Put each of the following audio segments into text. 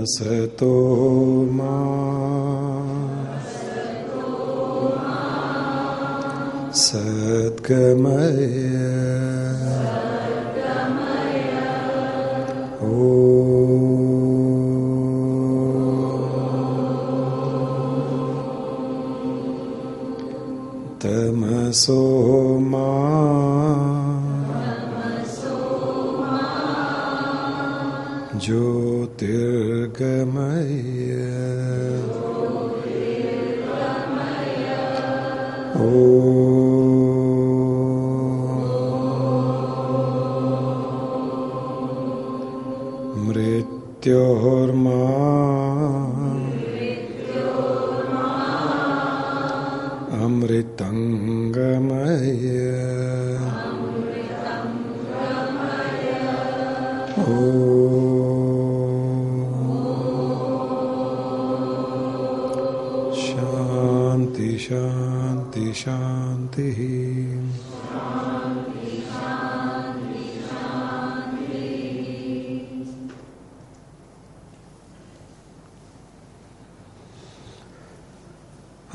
असतो मा सद्गमय तमसो मा ज्योतिर्गमय मृत्योर्मा अमृतंगमय शांति शांति शांति।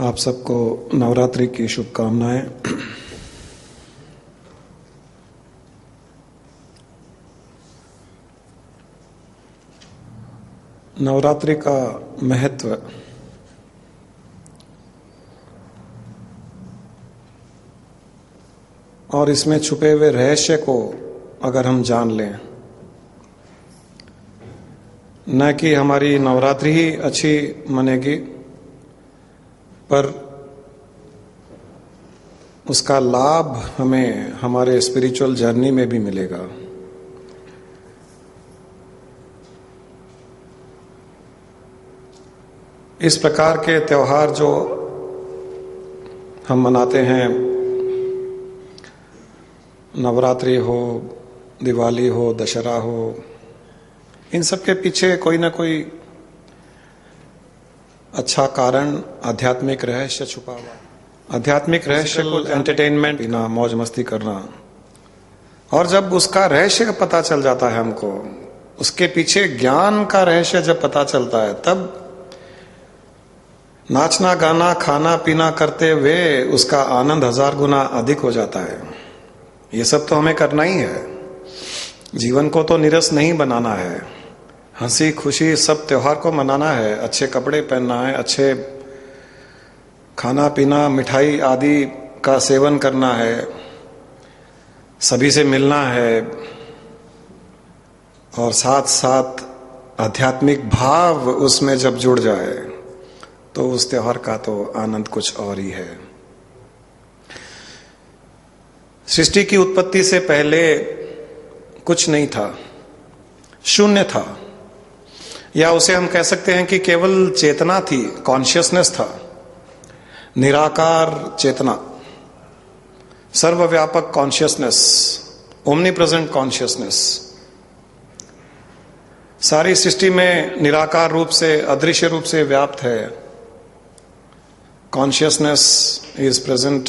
आप सबको नवरात्रि की शुभकामनाएं। नवरात्रि का महत्व और इसमें छुपे हुए रहस्य को अगर हम जान लें, न कि हमारी नवरात्रि ही अच्छी मनेगी, पर उसका लाभ हमें हमारे स्पिरिचुअल जर्नी में भी मिलेगा। इस प्रकार के त्योहार जो हम मनाते हैं, नवरात्रि हो, दिवाली हो, दशहरा हो, इन सब के पीछे कोई ना कोई अच्छा कारण, आध्यात्मिक रहस्य छुपा हुआ। आध्यात्मिक रहस्य को एंटरटेनमेंट पीना, मौज मस्ती करना, और जब उसका रहस्य पता चल जाता है हमको, उसके पीछे ज्ञान का रहस्य जब पता चलता है, तब नाचना गाना खाना पीना करते हुए उसका आनंद 1000 गुना अधिक हो जाता है। ये सब तो हमें करना ही है, जीवन को तो नीरस नहीं बनाना है, हंसी खुशी सब त्योहार को मनाना है, अच्छे कपड़े पहनना है, अच्छे खाना पीना मिठाई आदि का सेवन करना है, सभी से मिलना है, और साथ साथ आध्यात्मिक भाव उसमें जब जुड़ जाए तो उस त्योहार का तो आनंद कुछ और ही है। सृष्टि की उत्पत्ति से पहले कुछ नहीं था, शून्य था, या उसे हम कह सकते हैं कि केवल चेतना थी, कॉन्शियसनेस था, निराकार चेतना, सर्वव्यापक कॉन्शियसनेस, ओमनी प्रेजेंट कॉन्शियसनेस। सारी सृष्टि में निराकार रूप से, अदृश्य रूप से व्याप्त है। Consciousness is present,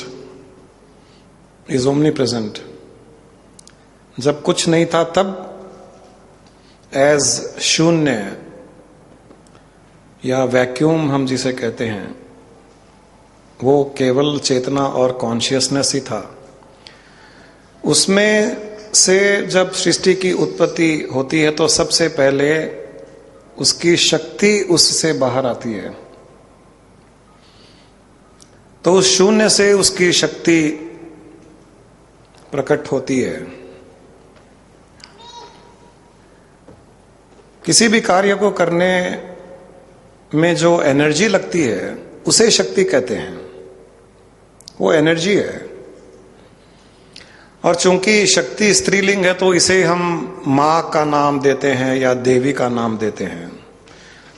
is omni present. जब कुछ नहीं था तब एज शून्य या वैक्यूम हम जिसे कहते हैं, वो केवल चेतना और कॉन्शियसनेस ही था। उसमें से जब सृष्टि की उत्पत्ति होती है तो सबसे पहले उसकी शक्ति उससे बाहर आती है। तो उस शून्य से उसकी शक्ति प्रकट होती है। किसी भी कार्य को करने में जो एनर्जी लगती है उसे शक्ति कहते हैं, वो एनर्जी है। और चूंकि शक्ति स्त्रीलिंग है तो इसे हम मां का नाम देते हैं या देवी का नाम देते हैं।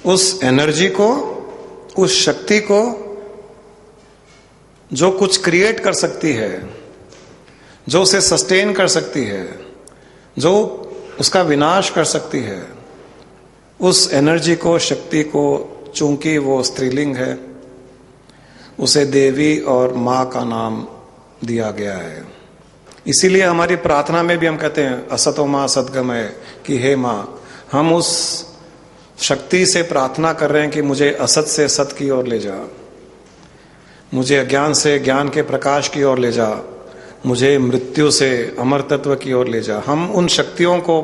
उस एनर्जी को, उस शक्ति को जो कुछ क्रिएट कर सकती है, जो उसे सस्टेन कर सकती है, जो उसका विनाश कर सकती है, उस एनर्जी को, शक्ति को, चूंकि वो स्त्रीलिंग है, उसे देवी और मां का नाम दिया गया है। इसीलिए हमारी प्रार्थना में भी हम कहते हैं असतो मां सद्गमय, कि हे मां, हम उस शक्ति से प्रार्थना कर रहे हैं कि मुझे असत से सत की ओर ले जा, मुझे अज्ञान से ज्ञान के प्रकाश की ओर ले जा, मुझे मृत्यु से अमर तत्व की ओर ले जा। हम उन शक्तियों को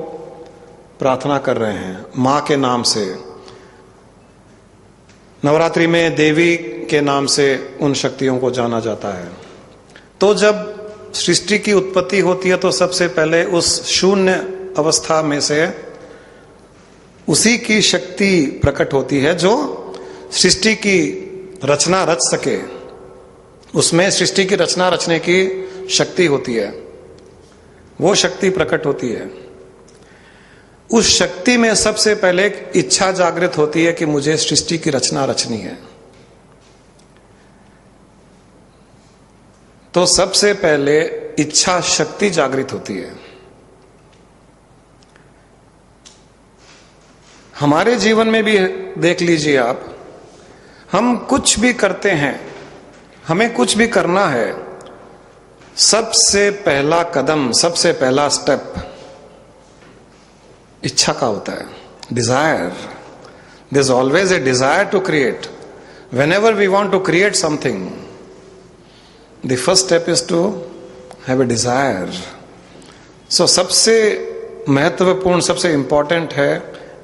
प्रार्थना कर रहे हैं मां के नाम से। नवरात्रि में देवी के नाम से उन शक्तियों को जाना जाता है। तो जब सृष्टि की उत्पत्ति होती है तो सबसे पहले उस शून्य अवस्था में से उसी की शक्ति प्रकट होती है जो सृष्टि की रचना रच सके। उसमें सृष्टि की रचना रचने की शक्ति होती है, वो शक्ति प्रकट होती है। उस शक्ति में सबसे पहले एक इच्छा जागृत होती है कि मुझे सृष्टि की रचना रचनी है। तो सबसे पहले इच्छा शक्ति जागृत होती है। हमारे जीवन में भी देख लीजिए आप, हम कुछ भी करते हैं, हमें कुछ भी करना है, सबसे पहला कदम, सबसे पहला स्टेप इच्छा का होता है, desire. There is always a desire to create. Whenever we want to create something, the first step is to have a desire. So सबसे महत्वपूर्ण, सबसे इंपॉर्टेंट है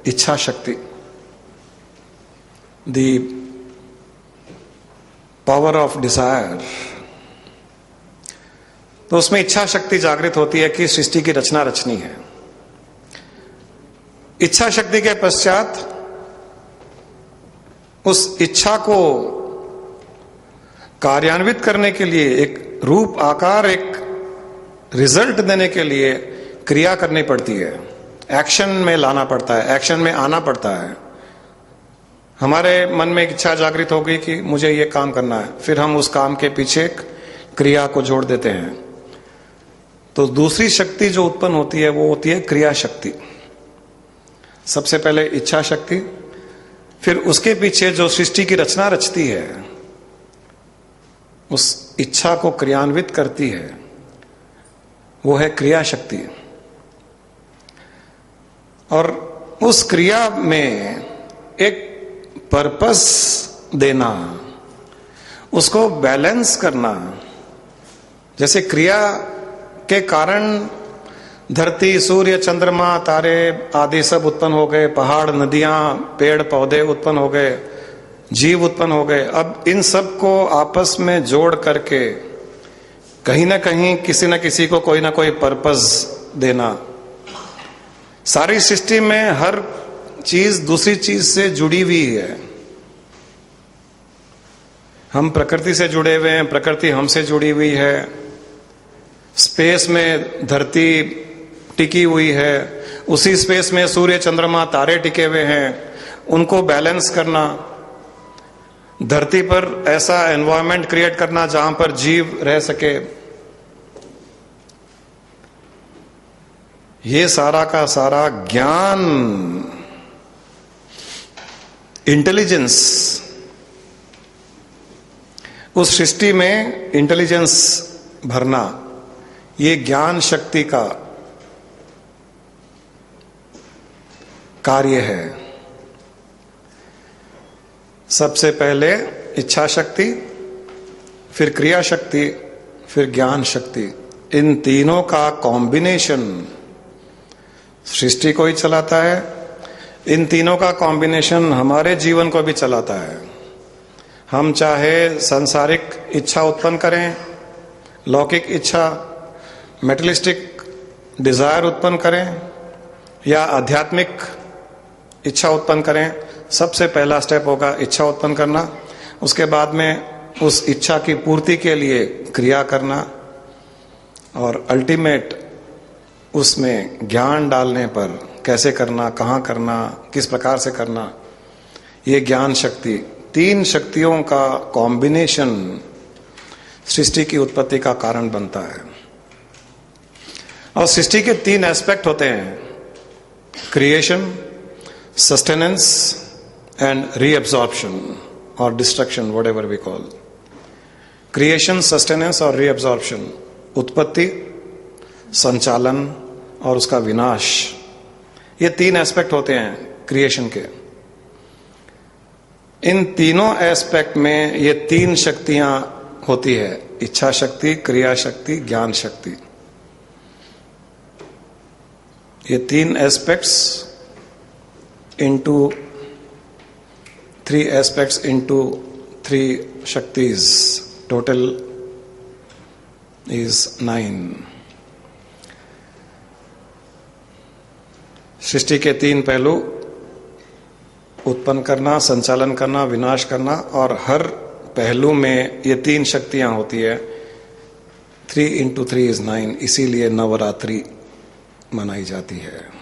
इच्छा शक्ति, द पावर ऑफ डिजायर। तो उसमें इच्छा शक्ति जागृत होती है कि सृष्टि की रचना रचनी है। इच्छा शक्ति के पश्चात उस इच्छा को कार्यान्वित करने के लिए, एक रूप आकार, एक रिजल्ट देने के लिए क्रिया करनी पड़ती है, एक्शन में लाना पड़ता है, एक्शन में आना पड़ता है। हमारे मन में एक इच्छा जागृत हो गई कि मुझे ये काम करना है, फिर हम उस काम के पीछे क्रिया को जोड़ देते हैं। तो दूसरी शक्ति जो उत्पन्न होती है वो होती है क्रिया शक्ति। सबसे पहले इच्छा शक्ति, फिर उसके पीछे जो सृष्टि की रचना रचती है, उस इच्छा को क्रियान्वित करती है, वो है क्रिया शक्ति। और उस क्रिया में एक पर्पस देना, उसको बैलेंस करना। जैसे क्रिया के कारण धरती, सूर्य, चंद्रमा, तारे आदि सब उत्पन्न हो गए, पहाड़, नदियां, पेड़ पौधे उत्पन्न हो गए, जीव उत्पन्न हो गए। अब इन सब को आपस में जोड़ करके कहीं ना कहीं किसी न किसी को कोई ना कोई पर्पस देना। सारी सृष्टि में हर चीज दूसरी चीज से जुड़ी हुई है। हम प्रकृति से जुड़े हुए हैं, प्रकृति हमसे जुड़ी हुई है। स्पेस में धरती टिकी हुई है, उसी स्पेस में सूर्य, चंद्रमा, तारे टिके हुए हैं। उनको बैलेंस करना, धरती पर ऐसा एनवायरनमेंट क्रिएट करना जहां पर जीव रह सके, ये सारा का सारा ज्ञान, इंटेलिजेंस, उस सृष्टि में इंटेलिजेंस भरना, ये ज्ञान शक्ति का कार्य है। सबसे पहले इच्छा शक्ति, फिर क्रिया शक्ति, फिर ज्ञान शक्ति। इन तीनों का कॉम्बिनेशन सृष्टि को ही चलाता है। इन तीनों का कॉम्बिनेशन हमारे जीवन को भी चलाता है। हम चाहे सांसारिक इच्छा उत्पन्न करें, लौकिक इच्छा, मेटलिस्टिक डिजायर उत्पन्न करें, या आध्यात्मिक इच्छा उत्पन्न करें, सबसे पहला स्टेप होगा इच्छा उत्पन्न करना। उसके बाद में उस इच्छा की पूर्ति के लिए क्रिया करना, और अल्टीमेट उसमें ज्ञान डालने पर कैसे करना, कहाँ करना, किस प्रकार से करना, ये ज्ञान शक्ति, तीन शक्तियों का कॉम्बिनेशन सृष्टि की उत्पत्ति का कारण बनता है। और सृष्टि के तीन एस्पेक्ट होते हैं, क्रिएशन, सस्टेनेंस एंड रीअब्सॉर्प्शन और destruction, whatever we call. Creation, sustenance और रीअब्सॉर्प्शन, उत्पत्ति, संचालन और उसका विनाश, ये तीन एस्पेक्ट होते हैं क्रिएशन के। इन तीनों एस्पेक्ट में ये तीन शक्तियां होती है, इच्छा शक्ति, क्रिया शक्ति, ज्ञान शक्ति। ये तीन aspects into three aspects into three shaktis, total is 9। सृष्टि के तीन पहलू, उत्पन्न करना, संचालन करना, विनाश करना, और हर पहलू में ये तीन शक्तियां होती है। 3 into 3 is 9, इसीलिए नवरात्रि मनाई जाती है।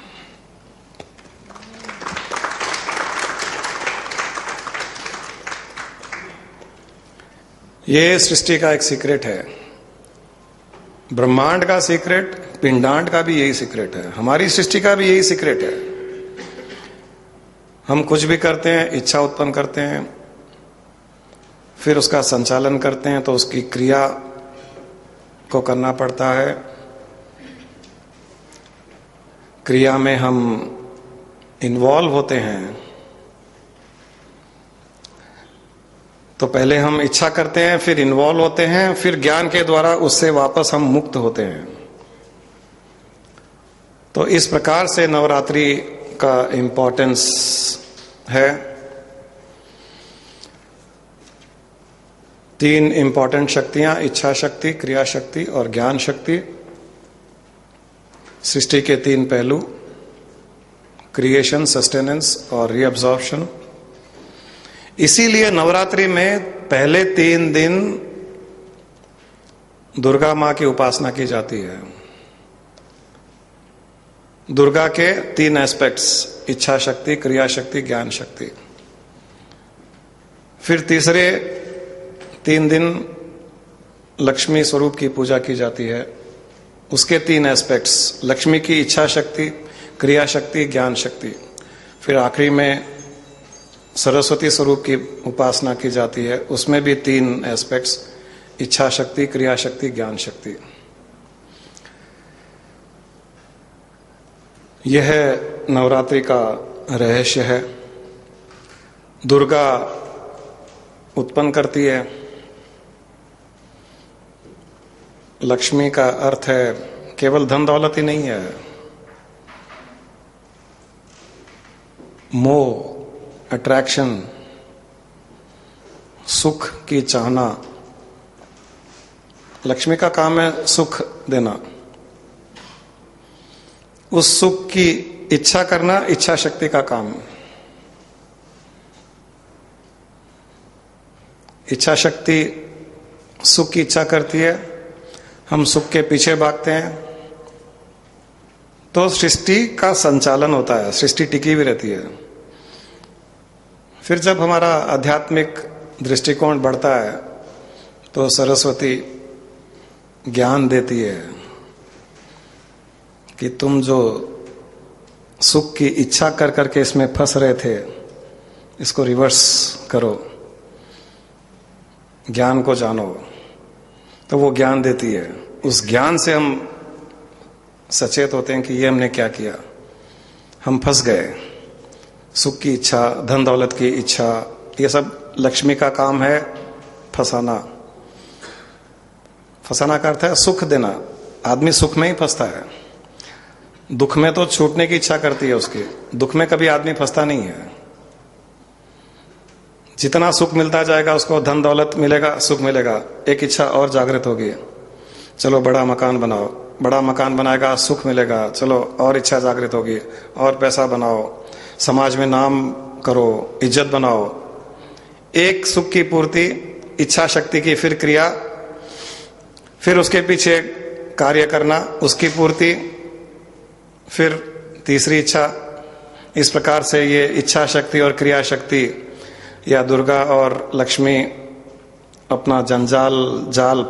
ये सृष्टि का एक सीक्रेट है। ब्रह्मांड का सीक्रेट, पिंडांड का भी यही सीक्रेट है, हमारी सृष्टि का भी यही सीक्रेट है। हम कुछ भी करते हैं, इच्छा उत्पन्न करते हैं, फिर उसका संचालन करते हैं, तो उसकी क्रिया को करना पड़ता है। क्रिया में हम इन्वॉल्व होते हैं, तो पहले हम इच्छा करते हैं, फिर इन्वॉल्व होते हैं, फिर ज्ञान के द्वारा उससे वापस हम मुक्त होते हैं। तो इस प्रकार से नवरात्रि का इंपॉर्टेंस है। तीन इंपॉर्टेंट शक्तियां, इच्छा शक्ति, क्रिया शक्ति और ज्ञान शक्ति। सृष्टि के तीन पहलू, क्रिएशन, सस्टेनेंस और रीअब्जॉर्प्शन। इसीलिए नवरात्रि में पहले 3 दिन दुर्गा मां की उपासना की जाती है। दुर्गा के 3 एस्पेक्ट्स, इच्छा शक्ति, क्रिया शक्ति, ज्ञान शक्ति। फिर तीसरे 3 दिन लक्ष्मी स्वरूप की पूजा की जाती है, उसके 3 एस्पेक्ट्स, लक्ष्मी की इच्छा शक्ति, क्रिया शक्ति, ज्ञान शक्ति। फिर आखिरी में सरस्वती स्वरूप की उपासना की जाती है, उसमें भी 3 एस्पेक्ट्स, इच्छा शक्ति, क्रिया शक्ति, ज्ञान शक्ति। यह नवरात्रि का रहस्य है। दुर्गा उत्पन्न करती है, लक्ष्मी का अर्थ है केवल धन दौलत ही नहीं है, मोह, अट्रैक्शन, सुख की चाहना। लक्ष्मी का काम है सुख देना, उस सुख की इच्छा करना इच्छा शक्ति का काम है। इच्छा शक्ति सुख की इच्छा करती है, हम सुख के पीछे भागते हैं, तो सृष्टि का संचालन होता है, सृष्टि टिकी भी रहती है। फिर जब हमारा आध्यात्मिक दृष्टिकोण बढ़ता है, तो सरस्वती ज्ञान देती है कि तुम जो सुख की इच्छा कर करके इसमें फंस रहे थे, इसको रिवर्स करो, ज्ञान को जानो। तो वो ज्ञान देती है, उस ज्ञान से हम सचेत होते हैं कि ये हमने क्या किया, हम फंस गए। सुख की इच्छा, धन दौलत की इच्छा, ये सब लक्ष्मी का काम है, फंसाना। फंसाना का अर्थ है सुख देना। आदमी सुख में ही फंसता है, दुख में तो छूटने की इच्छा करती है उसकी, दुख में कभी आदमी फंसता नहीं है। जितना सुख मिलता जाएगा उसको, धन दौलत मिलेगा, सुख मिलेगा, एक इच्छा और जागृत होगी, चलो बड़ा मकान बनाओ, बड़ा मकान बनाएगा, सुख मिलेगा, चलो और इच्छा जागृत होगी, और पैसा बनाओ, समाज में नाम करो, इज्जत बनाओ। एक सुख की पूर्ति, इच्छा शक्ति की फिर क्रिया, फिर उसके पीछे कार्य करना, उसकी पूर्ति, फिर तीसरी इच्छा। इस प्रकार से ये इच्छा शक्ति और क्रिया शक्ति या दुर्गा और लक्ष्मी अपना जंजाल जाल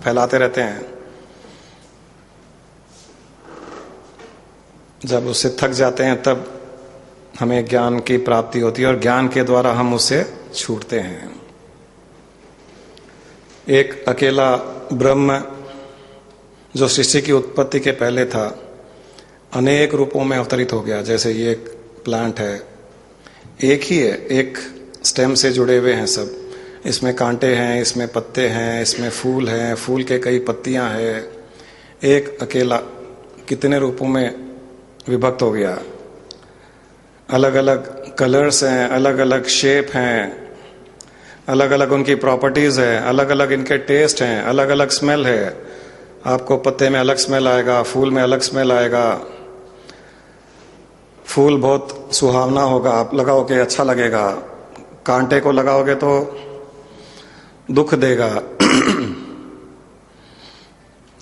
फैलाते रहते हैं। जब उससे थक जाते हैं तब हमें ज्ञान की प्राप्ति होती है, और ज्ञान के द्वारा हम उससे छूटते हैं। एक अकेला ब्रह्म जो सृष्टि की उत्पत्ति के पहले था, अनेक रूपों में अवतरित हो गया। जैसे ये एक प्लांट है, एक ही है, एक स्टेम से जुड़े हुए हैं सब। इसमें कांटे हैं, इसमें पत्ते हैं, इसमें फूल हैं, फूल के कई पत्तियां हैं। एक अकेला कितने रूपों में विभक्त हो गया। अलग अलग कलर्स हैं, अलग अलग शेप हैं, अलग अलग उनकी प्रॉपर्टीज है, अलग अलग इनके टेस्ट हैं, अलग अलग स्मेल है। आपको पत्ते में अलग स्मेल आएगा, फूल में अलग स्मेल आएगा। फूल बहुत सुहावना होगा, आप लगाओगे अच्छा लगेगा, कांटे को लगाओगे तो दुख देगा।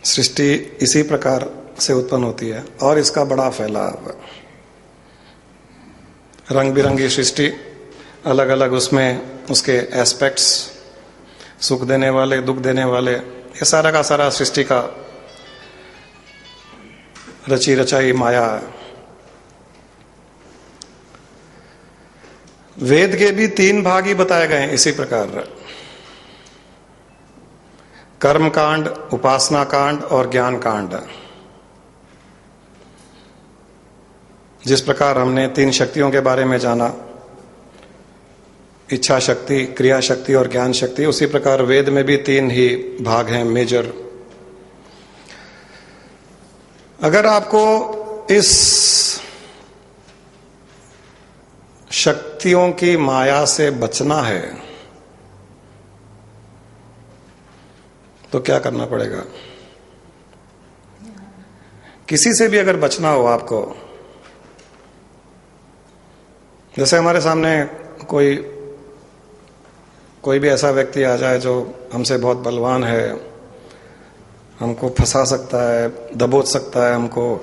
सृष्टि इसी प्रकार से उत्पन्न होती है और इसका बड़ा फैलाव। रंग बिरंगी सृष्टि, अलग अलग उसमें उसके एस्पेक्ट्स, सुख देने वाले, दुख देने वाले, ये सारा का सारा सृष्टि का रची रचाई माया है। वेद के भी 3 भाग ही बताए गए हैं इसी प्रकार, कर्म कांड, उपासना कांड और ज्ञान कांड। जिस प्रकार हमने 3 शक्तियों के बारे में जाना, इच्छा शक्ति, क्रिया शक्ति और ज्ञान शक्ति, उसी प्रकार वेद में भी 3 ही भाग हैं मेजर। अगर आपको इस शक्तियों की माया से बचना है तो क्या करना पड़ेगा? किसी से भी अगर बचना हो आपको, जैसे हमारे सामने कोई भी ऐसा व्यक्ति आ जाए जो हमसे बहुत बलवान है, हमको फंसा सकता है, दबोच सकता है हमको,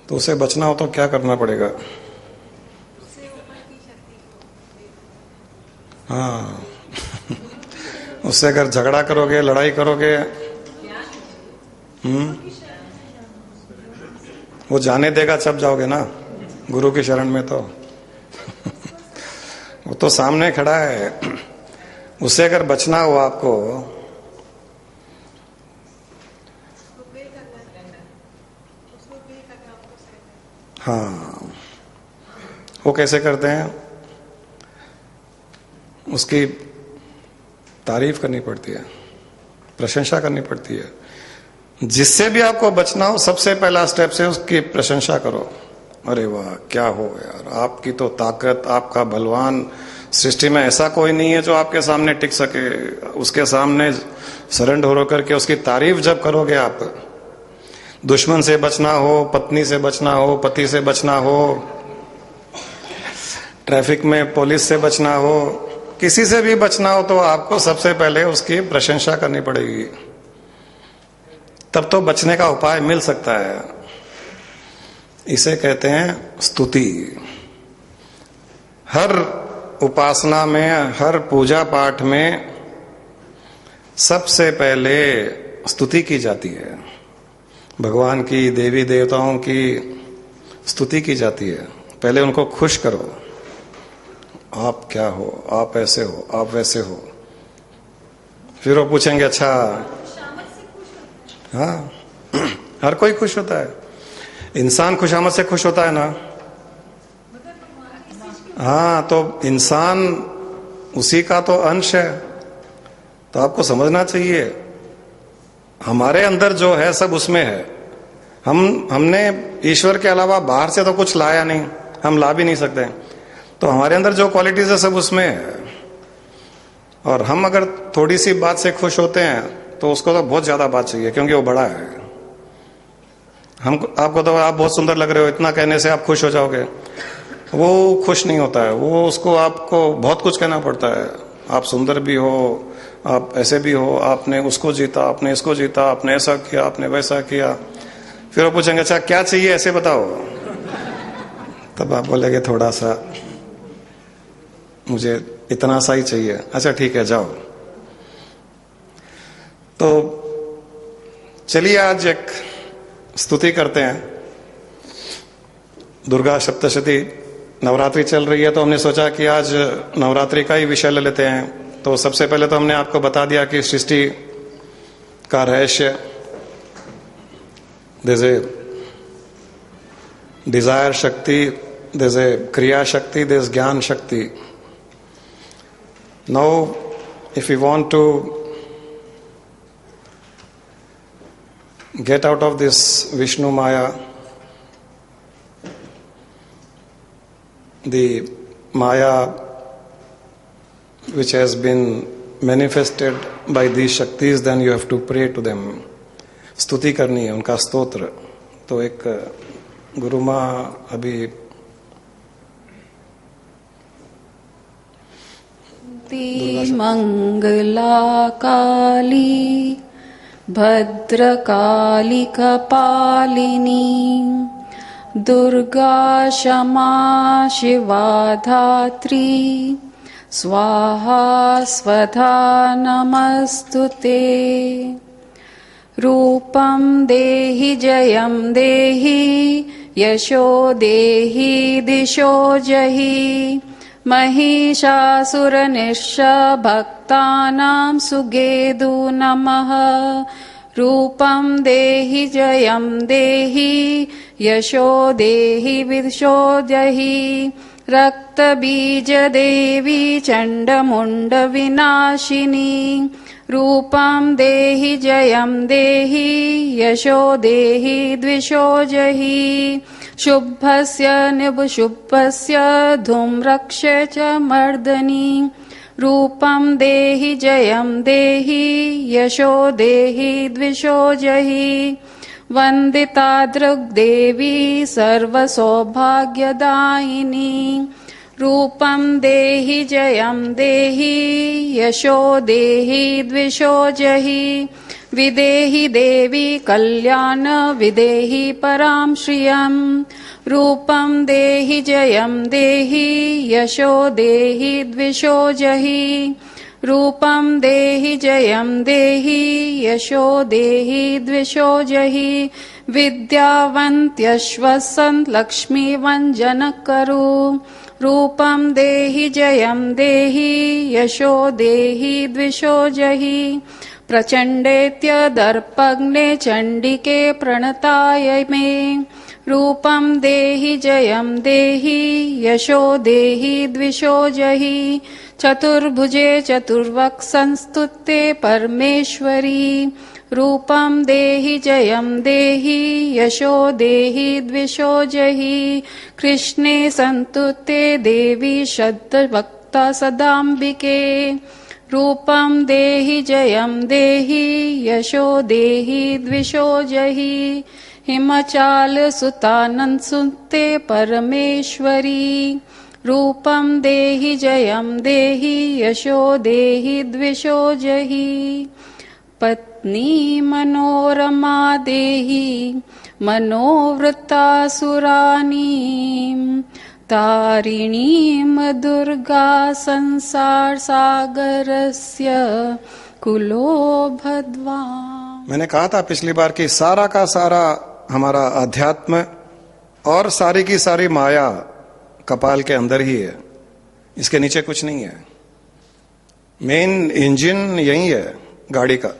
तो उसे बचना हो तो क्या करना पड़ेगा? हाँ उससे अगर झगड़ा करोगे, लड़ाई करोगे, वो जाने देगा जब जाओगे ना गुरु की शरण में तो वो तो सामने खड़ा है। उससे अगर बचना हो आपको, हाँ वो कैसे करते हैं? उसकी तारीफ करनी पड़ती है, प्रशंसा करनी पड़ती है। जिससे भी आपको बचना हो, सबसे पहला स्टेप से उसकी प्रशंसा करो। अरे वाह क्या हो यार, आपकी तो ताकत, आपका बलवान, सृष्टि में ऐसा कोई नहीं है जो आपके सामने टिक सके। उसके सामने सरेंडर होकर के उसकी तारीफ जब करोगे आप, दुश्मन से बचना हो, पत्नी से बचना हो, पति से बचना हो, ट्रैफिक में पुलिस से बचना हो, किसी से भी बचना हो, तो आपको सबसे पहले उसकी प्रशंसा करनी पड़ेगी, तब तो बचने का उपाय मिल सकता है। इसे कहते हैं स्तुति। हर उपासना में, हर पूजा पाठ में सबसे पहले स्तुति की जाती है। भगवान की, देवी देवताओं की स्तुति की जाती है। पहले उनको खुश करो, आप क्या हो, आप ऐसे हो, आप वैसे हो। फिर वो पूछेंगे अच्छा, हाँ हर कोई खुश होता है, इंसान खुशामद से खुश होता है ना। हाँ तो इंसान उसी का तो अंश है, तो आपको समझना चाहिए हमारे अंदर जो है सब उसमें है। हमने ईश्वर के अलावा बाहर से तो कुछ लाया नहीं, हम ला भी नहीं सकते। तो हमारे अंदर जो क्वालिटीज है सब उसमें है। और हम अगर थोड़ी सी बात से खुश होते हैं तो उसको तो बहुत ज्यादा बात चाहिए, क्योंकि वो बड़ा है। आपको तो आप बहुत सुंदर लग रहे हो, इतना कहने से आप खुश हो जाओगे। वो खुश नहीं होता है, वो उसको आपको बहुत कुछ कहना पड़ता है। आप सुंदर भी हो, आप ऐसे भी हो, आपने उसको जीता, आपने इसको जीता, आपने ऐसा किया, आपने वैसा किया। फिर वो पूछेंगे अच्छा क्या चाहिए ऐसे बताओ। तब आप बोलेंगे थोड़ा सा, मुझे इतना सा ही चाहिए। अच्छा ठीक है जाओ। तो चलिए आज एक स्तुति करते हैं। दुर्गा सप्तशती नवरात्रि चल रही है, तो हमने सोचा कि आज नवरात्रि का ही विषय ले लेते हैं। तो सबसे पहले तो हमने आपको बता दिया कि सृष्टि का रहस्य, जैसे desire Shakti, there's a Kriya Shakti, there's Gyan Shakti. Now, if we want to get out of this Vishnu Maya, the Maya which has been manifested by these Shaktis, then you have to pray to them. स्तुति करनी है, उनका स्तोत्र. तो एक गुरु माँ अभी मंगला काली भद्रकाली कपालिनी दुर्गा क्षमा शिवा धात्री स्वाहा स्वधा नमस्तुते. रूपं देहि जयं देहि यशो देहि दिशो जहि महिषासुरनिःशभक्तानां सुगेदु नमः. रूपं देहि जयं देहि यशो देहि दिशो जहि रक्तबीज देवी चण्डमुण्ड विनाशिनी. रूपं देहि जयं देहि यशो देहि द्विषो जहि शुभस्य निभुशुभस्य धूम्रक्ष्य च मर्दनी. रूपं देहि जयं देहि यशो देहि द्विषो जहि वन्दिता दृग्देवी सर्वसौभाग्यदायिनी. रूपं देहि जयं देहि यशो देहि द्विषो जहि विदेहि देवी कल्याण विदेहि परां श्रियं. रूपं देहि जयं देहि यशो देहि द्विषो जहि रूपं देहि जयं देहि यशो देहि द्विषो जहि विद्यावन्त्यश्वसन् लक्ष्मीवञ्जनकरु. रूपं देहि जयं देहि यशो देहि द्विषो जहि प्रचण्डेत्य दर्पग्ने चण्डिके प्रणताय मे. रूपं देहि जयं देहि यशो देहि द्विषो जहि चतुर्भुजे चतुर्वक्संस्तुते परमेश्वरी. रूपं देहि जयं देहि यशो देहि द्विषो जहि कृष्णे संस्तुते देवी शब्दवक्ता सदाम्बिके. रूपं देहि जयं देहि यशो देहि द्विषो जहि हिमचाल सुतानंदसुते परमेश्वरी. रूपं देहि जयं देहि यशो देहि द्विषो जहि पत्नी मनोरमा देहि मनोवृत्तासुरानीं तारिणीं दुर्गा संसार सागरस्य कुलो भद्वा. मैंने कहा था पिछली बार कि सारा का सारा हमारा अध्यात्म और सारी की सारी माया कपाल के अंदर ही है, इसके नीचे कुछ नहीं है. मेन इंजन यही है गाड़ी का.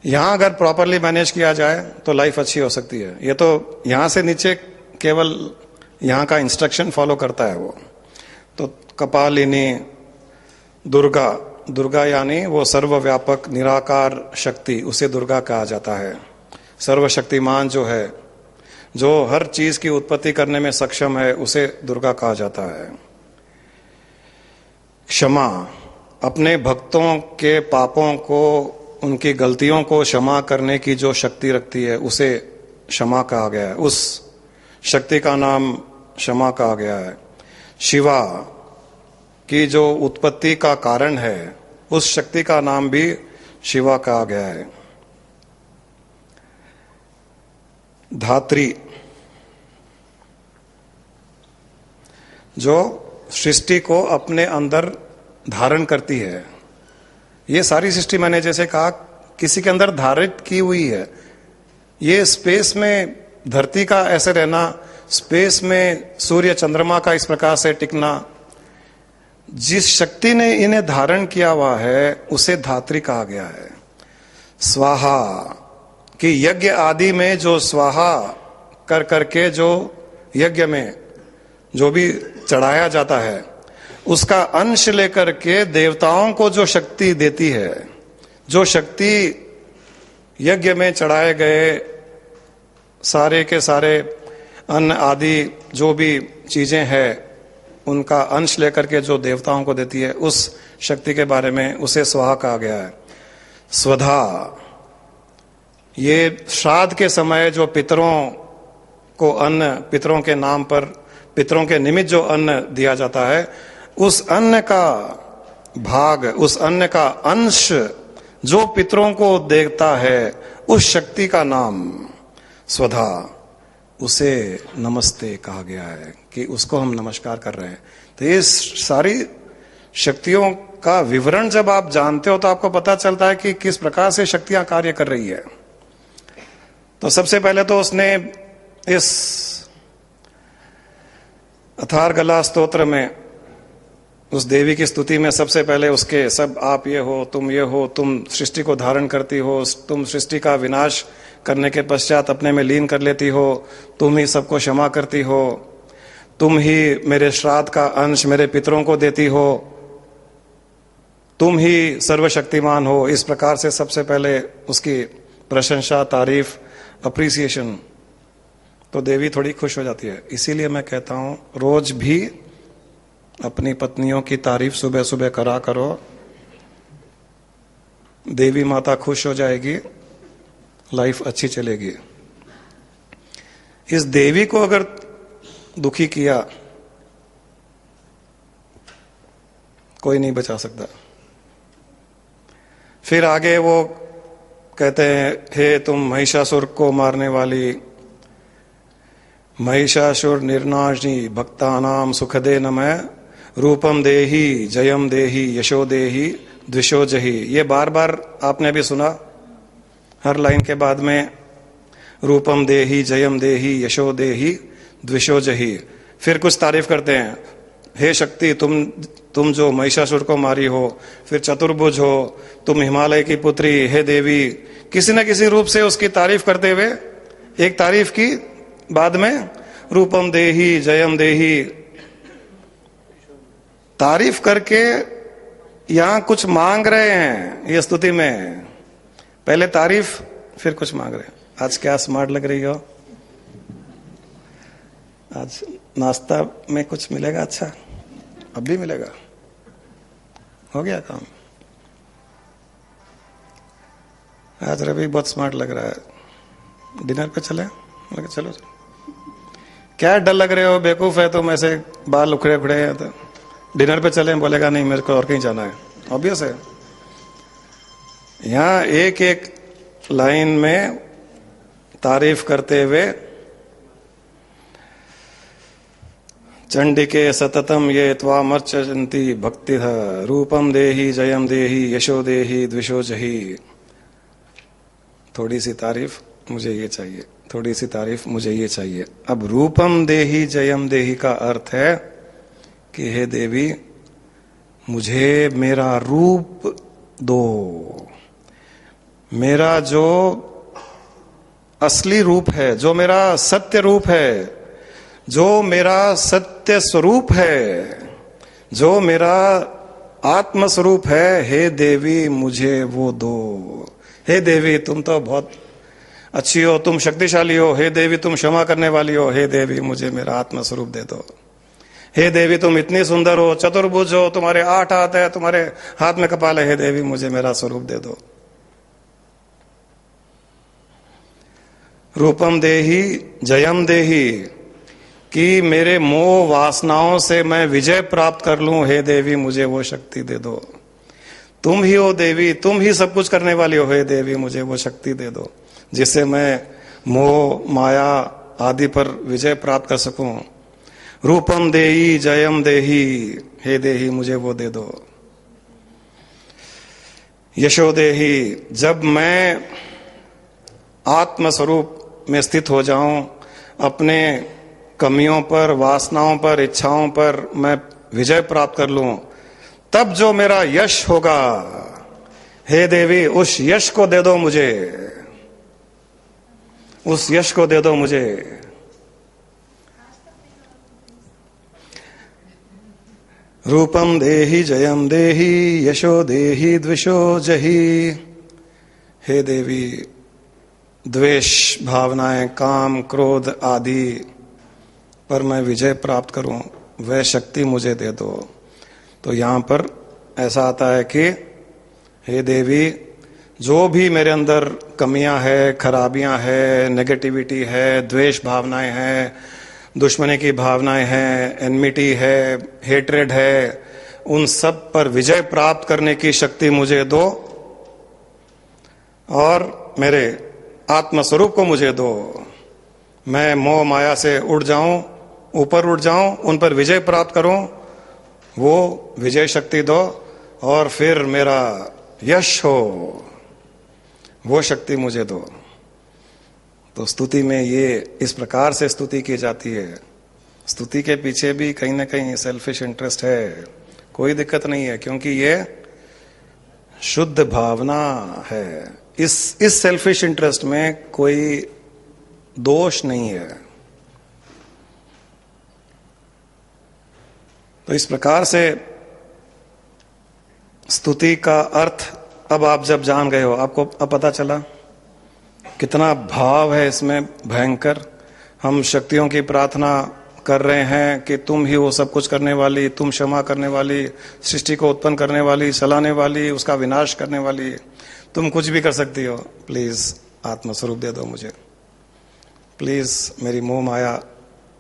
यहां अगर प्रॉपरली मैनेज किया जाए तो लाइफ अच्छी हो सकती है. ये तो यहां से नीचे केवल यहां का इंस्ट्रक्शन फॉलो करता है वो. तो कपालिनी दुर्गा, दुर्गा यानी वो सर्वव्यापक निराकार शक्ति, उसे दुर्गा कहा जाता है. सर्वशक्तिमान जो है, जो हर चीज की उत्पत्ति करने में सक्षम है, उसे दुर्गा कहा जाता है. क्षमा, अपने भक्तों के पापों को, उनकी गलतियों को क्षमा करने की जो शक्ति रखती है, उसे क्षमा कहा गया है. उस शक्ति का नाम क्षमा कहा गया है. शिवा की जो उत्पत्ति का कारण है, उस शक्ति का नाम भी शिवा कहा गया है. धात्री, जो सृष्टि को अपने अंदर धारण करती है. ये सारी सृष्टि मैंने जैसे कहा किसी के अंदर धारित की हुई है. ये स्पेस में धरती का ऐसे रहना, स्पेस में सूर्य चंद्रमा का इस प्रकार से टिकना, जिस शक्ति ने इन्हें धारण किया हुआ है उसे धात्री कहा गया है. स्वाहा कि यज्ञ आदि में जो स्वाहा कर करके जो यज्ञ में जो भी चढ़ाया जाता है उसका अंश लेकर के देवताओं को जो शक्ति देती है, जो शक्ति यज्ञ में चढ़ाए गए सारे के सारे अन्न आदि जो भी चीजें हैं उनका अंश लेकर के जो देवताओं को देती है, उस शक्ति के बारे में उसे स्वाहा कहा गया है। स्वधा, ये श्राद्ध के समय जो पितरों को अन्न, पितरों के नाम पर, पितरों के निमित्त जो अन्न दिया जाता है, उस अन्न का भाग, उस अन्न का अंश जो पितरों को देता है, उस शक्ति का नाम स्वधा, उसे नमस्ते कहा गया है कि उसको हम नमस्कार कर रहे हैं। तो ये सारी शक्तियों का विवरण जब आप जानते हो तो आपको पता चलता है कि किस प्रकार से शक्तियां कार्य कर रही है। तो सबसे पहले तो उसने इस अथारगला स्तोत्र में उस देवी की स्तुति में सबसे पहले उसके सब आप ये हो, तुम ये हो, तुम सृष्टि को धारण करती हो, तुम सृष्टि का विनाश करने के पश्चात अपने में लीन कर लेती हो, तुम ही सबको क्षमा करती हो, तुम ही मेरे श्राद्ध का अंश मेरे पितरों को देती हो, तुम ही सर्वशक्तिमान हो। इस प्रकार से सबसे पहले उसकी प्रशंसा, तारीफ, अप्रिसिएशन, तो देवी थोड़ी खुश हो जाती है। इसीलिए मैं कहता हूं रोज भी अपनी पत्नियों की तारीफ सुबह सुबह करा करो, देवी माता खुश हो जाएगी, लाइफ अच्छी चलेगी। इस देवी को अगर दुखी किया कोई नहीं बचा सकता। फिर आगे वो कहते हैं, हे तुम महिषासुर को मारने वाली, महिषासुर निर्नाशिनी भक्तानाम सुखदे नमः, रूपम देहि जयम देहि यशो देहि द्विषो जहि। ये बार बार आपने भी सुना, हर लाइन के बाद में रूपम देहि जयम देहि यशो देहि द्विषो जहि। फिर कुछ तारीफ करते हैं, हे शक्ति तुम जो महिषासुर को मारी हो, फिर चतुर्भुज हो, तुम हिमालय की पुत्री, हे देवी, किसी न किसी रूप से उसकी तारीफ करते हुए एक तारीफ की, बाद में रूपम देहि जयम देहि, तारीफ करके यहां कुछ मांग रहे हैं। ये स्तुति में पहले तारीफ फिर कुछ मांग रहे हैं। आज क्या स्मार्ट लग रही हो, आज नाश्ता में कुछ मिलेगा अच्छा, अब भी मिलेगा, हो गया काम। आज रवि बहुत स्मार्ट लग रहा है, डिनर पे चले, चलो चलो। क्या डर लग रहे हो, बेवकूफ है तुम, ऐसे बाल उखड़े उखड़े हैं, तो डिनर पे चले। बोलेगा नहीं मेरे को और कहीं जाना है, ऑब्वियस है। यहां एक एक लाइन में तारीफ करते हुए, चंडिके सततम ये त्वामर्चन्ति भक्ति रूपम देहि जयम देहि यशो देहि द्विषो जहि। थोड़ी सी तारीफ मुझे ये चाहिए, थोड़ी सी तारीफ मुझे ये चाहिए। अब रूपम देहि जयम देहि का अर्थ है कि हे देवी मुझे मेरा रूप दो, मेरा जो असली रूप है, जो मेरा सत्य रूप है, जो मेरा सत्य स्वरूप है, जो मेरा आत्म स्वरूप है, हे देवी मुझे वो दो। हे देवी तुम तो बहुत अच्छी हो, तुम शक्तिशाली हो, हे देवी तुम क्षमा करने वाली हो, हे देवी मुझे मेरा आत्म स्वरूप दे दो। हे देवी तुम इतनी सुंदर हो, चतुर्भुज हो, तुम्हारे 8 हाथ है, तुम्हारे हाथ में कपाल है, हे देवी मुझे मेरा स्वरूप दे दो। रूपम देहि जयम देहि, कि मेरे मोह वासनाओं से मैं विजय प्राप्त कर लूं, हे देवी मुझे वो शक्ति दे दो। तुम ही हो देवी, तुम ही सब कुछ करने वाली हो, हे देवी मुझे वो शक्ति दे दो जिससे मैं मोह माया आदि पर विजय प्राप्त कर सकूं। रूपम देहि जयम देहि, हे देहि मुझे वो दे दो। यशो देहि, जब मैं आत्मस्वरूप में स्थित हो जाऊं, अपने कमियों पर, वासनाओं पर, इच्छाओं पर मैं विजय प्राप्त कर लूं, तब जो मेरा यश होगा, हे देवी उस यश को दे दो मुझे, उस यश को दे दो मुझे। रूपम देहि जयम देहि यशो देहि द्विषो जहि। हे देवी, द्वेष भावनाएं, काम, क्रोध आदि पर मैं विजय प्राप्त करूं, वह शक्ति मुझे दे दो। तो यहां पर ऐसा आता है कि हे देवी, जो भी मेरे अंदर कमियां है, खराबियां है, नेगेटिविटी है, द्वेष भावनाएं हैं, दुश्मनी की भावनाएं हैं, एनमिटी है, हेट्रेड है, उन सब पर विजय प्राप्त करने की शक्ति मुझे दो और मेरे आत्मस्वरूप को मुझे दो। मैं मोह माया से उड़ जाऊं, ऊपर उड़ जाऊं, उन पर विजय प्राप्त करूं, वो विजय शक्ति दो और फिर मेरा यश हो, वो शक्ति मुझे दो। तो स्तुति में ये इस प्रकार से स्तुति की जाती है। स्तुति के पीछे भी कहीं ना कहीं सेल्फिश इंटरेस्ट है, कोई दिक्कत नहीं है, क्योंकि ये शुद्ध भावना है। इस सेल्फिश इंटरेस्ट में कोई दोष नहीं है। तो इस प्रकार से स्तुति का अर्थ अब आप जब जान गए हो, आपको अब पता चला कितना भाव है इसमें भयंकर। हम शक्तियों की प्रार्थना कर रहे हैं कि तुम ही वो सब कुछ करने वाली, तुम क्षमा करने वाली, सृष्टि को उत्पन्न करने वाली, चलाने वाली, उसका विनाश करने वाली, तुम कुछ भी कर सकती हो। प्लीज आत्मस्वरूप दे दो मुझे, प्लीज मेरी मोह माया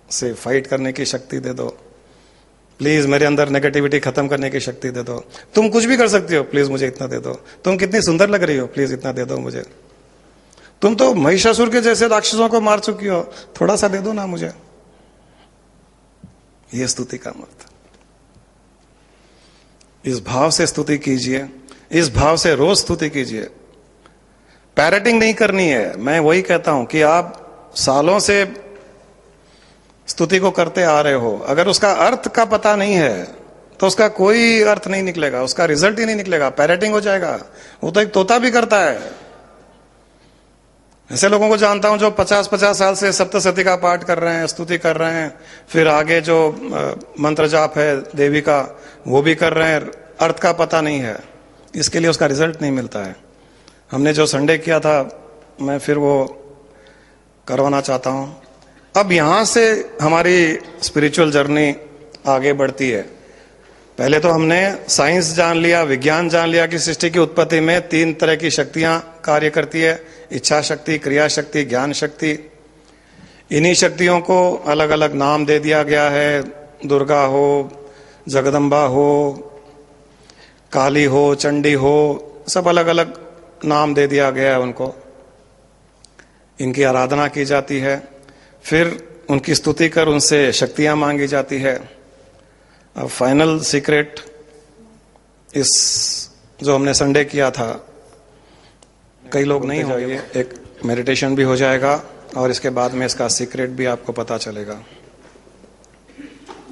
से फाइट करने की शक्ति दे दो, प्लीज मेरे अंदर नेगेटिविटी खत्म करने की शक्ति दे दो। तुम कुछ भी कर सकती हो, प्लीज मुझे इतना दे दो। तुम कितनी सुंदर लग रही हो, प्लीज इतना दे दो मुझे। तुम तो महिषासुर के जैसे राक्षसों को मार चुकी हो, थोड़ा सा दे दो ना मुझे। यह स्तुति का मत। इस भाव से स्तुति कीजिए, इस भाव से रोज स्तुति कीजिए। पैरेटिंग नहीं करनी है। मैं वही कहता हूं कि आप सालों से स्तुति को करते आ रहे हो, अगर उसका अर्थ का पता नहीं है तो उसका कोई अर्थ नहीं निकलेगा, उसका रिजल्ट ही नहीं निकलेगा, पैरेटिंग हो जाएगा। वो तो एक तोता भी करता है। ऐसे लोगों को जानता हूं जो 50-50 साल से सप्तशती का पाठ कर रहे हैं, स्तुति कर रहे हैं, फिर आगे जो मंत्र जाप है देवी का वो भी कर रहे हैं, अर्थ का पता नहीं है, इसके लिए उसका रिजल्ट नहीं मिलता है। हमने जो संडे किया था, मैं फिर वो करवाना चाहता हूं। अब यहां से हमारी स्पिरिचुअल जर्नी आगे बढ़ती है। पहले तो हमने साइंस जान लिया, विज्ञान जान लिया कि सृष्टि की उत्पत्ति में 3 तरह की शक्तियां कार्य करती है, इच्छा शक्ति, क्रिया शक्ति, ज्ञान शक्ति। इन्हीं शक्तियों को अलग अलग नाम दे दिया गया है। दुर्गा हो, जगदम्बा हो, काली हो, चंडी हो, सब अलग अलग नाम दे दिया गया है उनको। इनकी आराधना की जाती है, फिर उनकी स्तुति कर उनसे शक्तियां मांगी जाती है। अब फाइनल सीक्रेट इस जो हमने संडे किया था, कई लोग नहीं होंगे, एक मेडिटेशन भी हो जाएगा और इसके बाद में इसका सीक्रेट भी आपको पता चलेगा।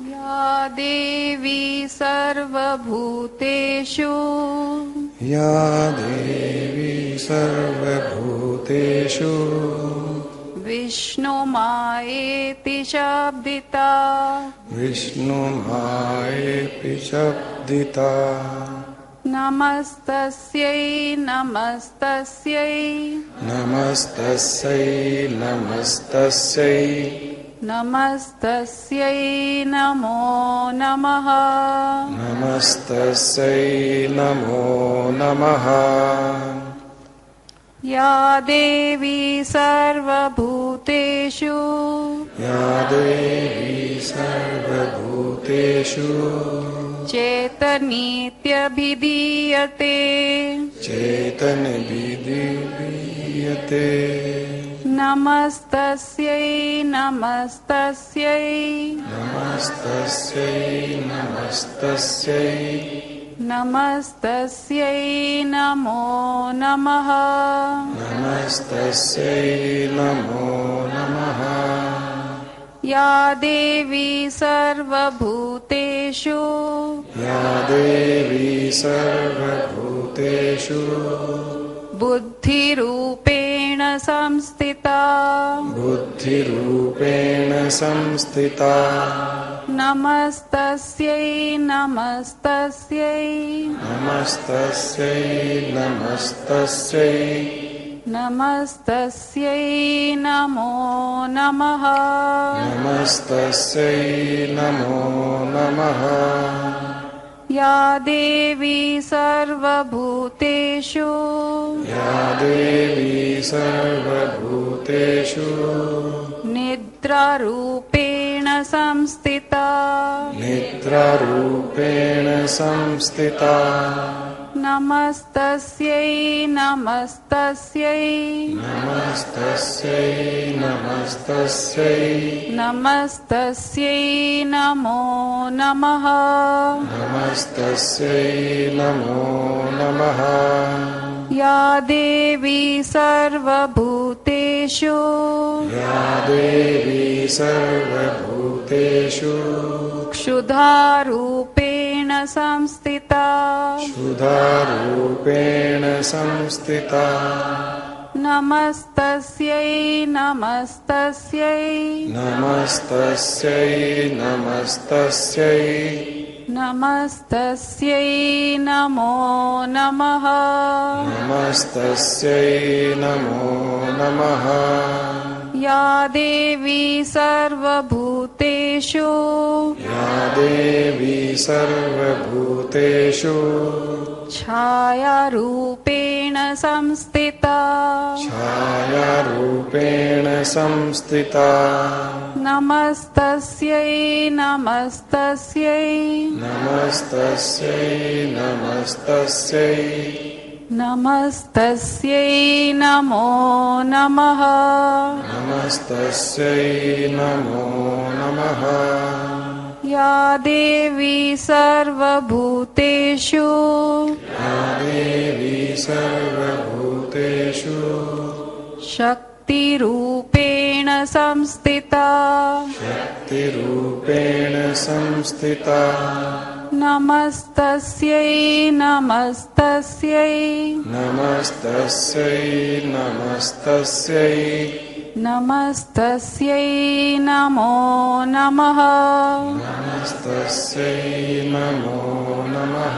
या देवी सर्वभूतेषु, या देवी सर्वभूतेषु विष्णु मायेति शब्दिता, विष्णु मायेति शब्दिता। नमस्तस्यै नमस्तस्यै, नमस्तस्यै नमस्तस्यै, नमस्तस्यै नमो नमः, नमस्तस्यै नमो नमः। या देवी सर्वभूतेषु, या देवी सर्वभूतेषु चेतनीत्यभिधीयते, चेतनविधीयते। नमस्तस्यै नमस्तस्यै, नमस्तस्यै नमस्तस्यै, नमस्तस्यै नमो नमः, नमस्तस्यै नमो नमः। या देवी सर्वभूतेषु, या देवी सर्वभूतेषु बुद्धिरूपेण संस्थिता, बुद्धिरूपेण संस्थिता। नमस्तस्यै नमस्तस्यै नमस्तस्यै नमस्तस्यै नमस्तस्यै नमो नमः नमस्तस्यै नमो नमः या देवी सर्वभूतेषु या देवी सर्वभूतेषु निद्रारूपेण संस्थिता निद्रारूपेण संस्थिता नमस्तस्यै नमस्तस्यै नमस्तस्यै नमस्तस्यै नमस्तस्यै नमो नमः नमस्तस्यै नमो नमः या देवी सर्वभूतेषु या देवी सर्वभूतेषु क्षुधारूपेण संस्थिता क्षुधारूपेण संस्थिता नमस्तस्यै नमस्तस्यै नमस्तस्यै नमस्तस्यै नमस्तस्यै नमो नमः नमस्तस्यै नमो नमः या देवी सर्वभूतेषु या देवी सर्वभूतेषु छायारूपेण संस्थिता छायारूपेण संस्थिता नमस्तस्यै नमस्तस्यै नमस्तस्यै नमस्तस्यै नमस्तस्यै नमो नमः नमस्तस्यै नमो नमः या देवी सर्वभूतेषु या देवी सर्वभूतेषु शक्तिरूपेण संस्थिता शक्तिरूपेण संस्थिता नमस्तस्यै नमस्तस्यै नमस्तस्यै नमस्तस्यै नमस्तस्यै नमो नमः नमस्तस्यै नमो नमः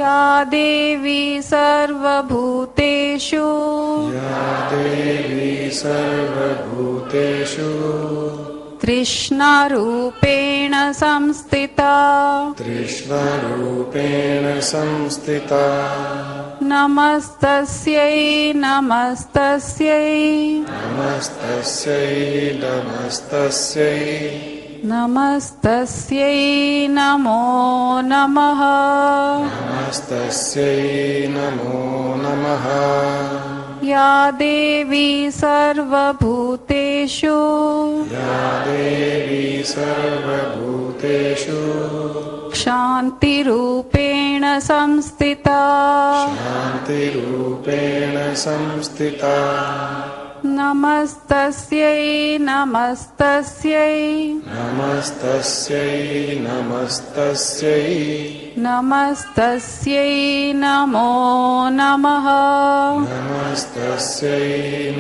या देवी सर्वभूतेषु या देवी सर्वभूतेषु तृष्णारूपेण संस्थिता तृष्णारूपेण संस्थिता नमस्तस्यै नमस्तस्यै नमस्तस्यै नमस्तस्यै नमस्तस्यै नमो नमः नमस्तस्यै नमो नमः या देवी सर्वभूतेषु या देवी सर्वभूतेषु शान्तिरूपेण संस्थिता शान्तिरूपेण संस्थिता नमस्तस्यै नमस्तस्यै नमस्तस्यै नमस्तस्यै नमस्तस्यै नमो नमः नमस्तस्यै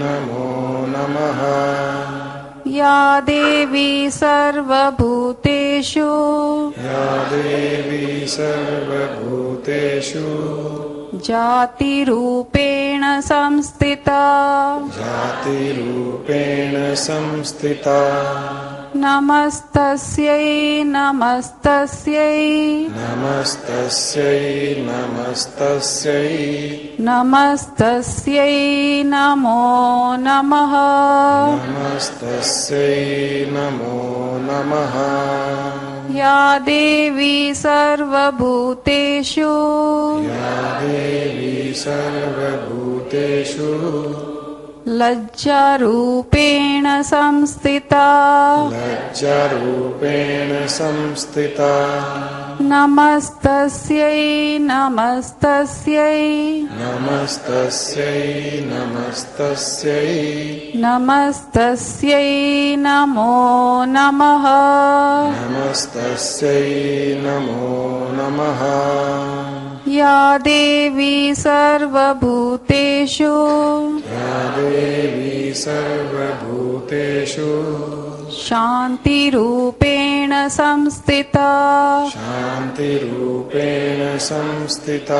नमो नमः या देवी सर्वभूतेषु या देवी सर्वभूतेषु जातिरूपेण संस्थिता जातिरूपेण संस्थिता नमस्तस्यै नमस्तस्यै नमस्तस्यै नमस्तस्यै नमस्तस्यै नमो नमः नमस्तस्यै नमो नमः या देवी सर्वभूतेषु या देवी सर्वभूतेषु लज्जारूपेण संस्थिता लज्जारूपेण संस्थिता नमस्तस्यै नमस्तस्यै नमस्तस्यै नमस्तस्यै नमस्तस्यै नमो नमः नमस्तस्यै नमो नमः या देवी सर्वभूतेषु या देवी सर्वभूतेषु शांति रूपेण संस्थिता शांति रूपेण संस्थिता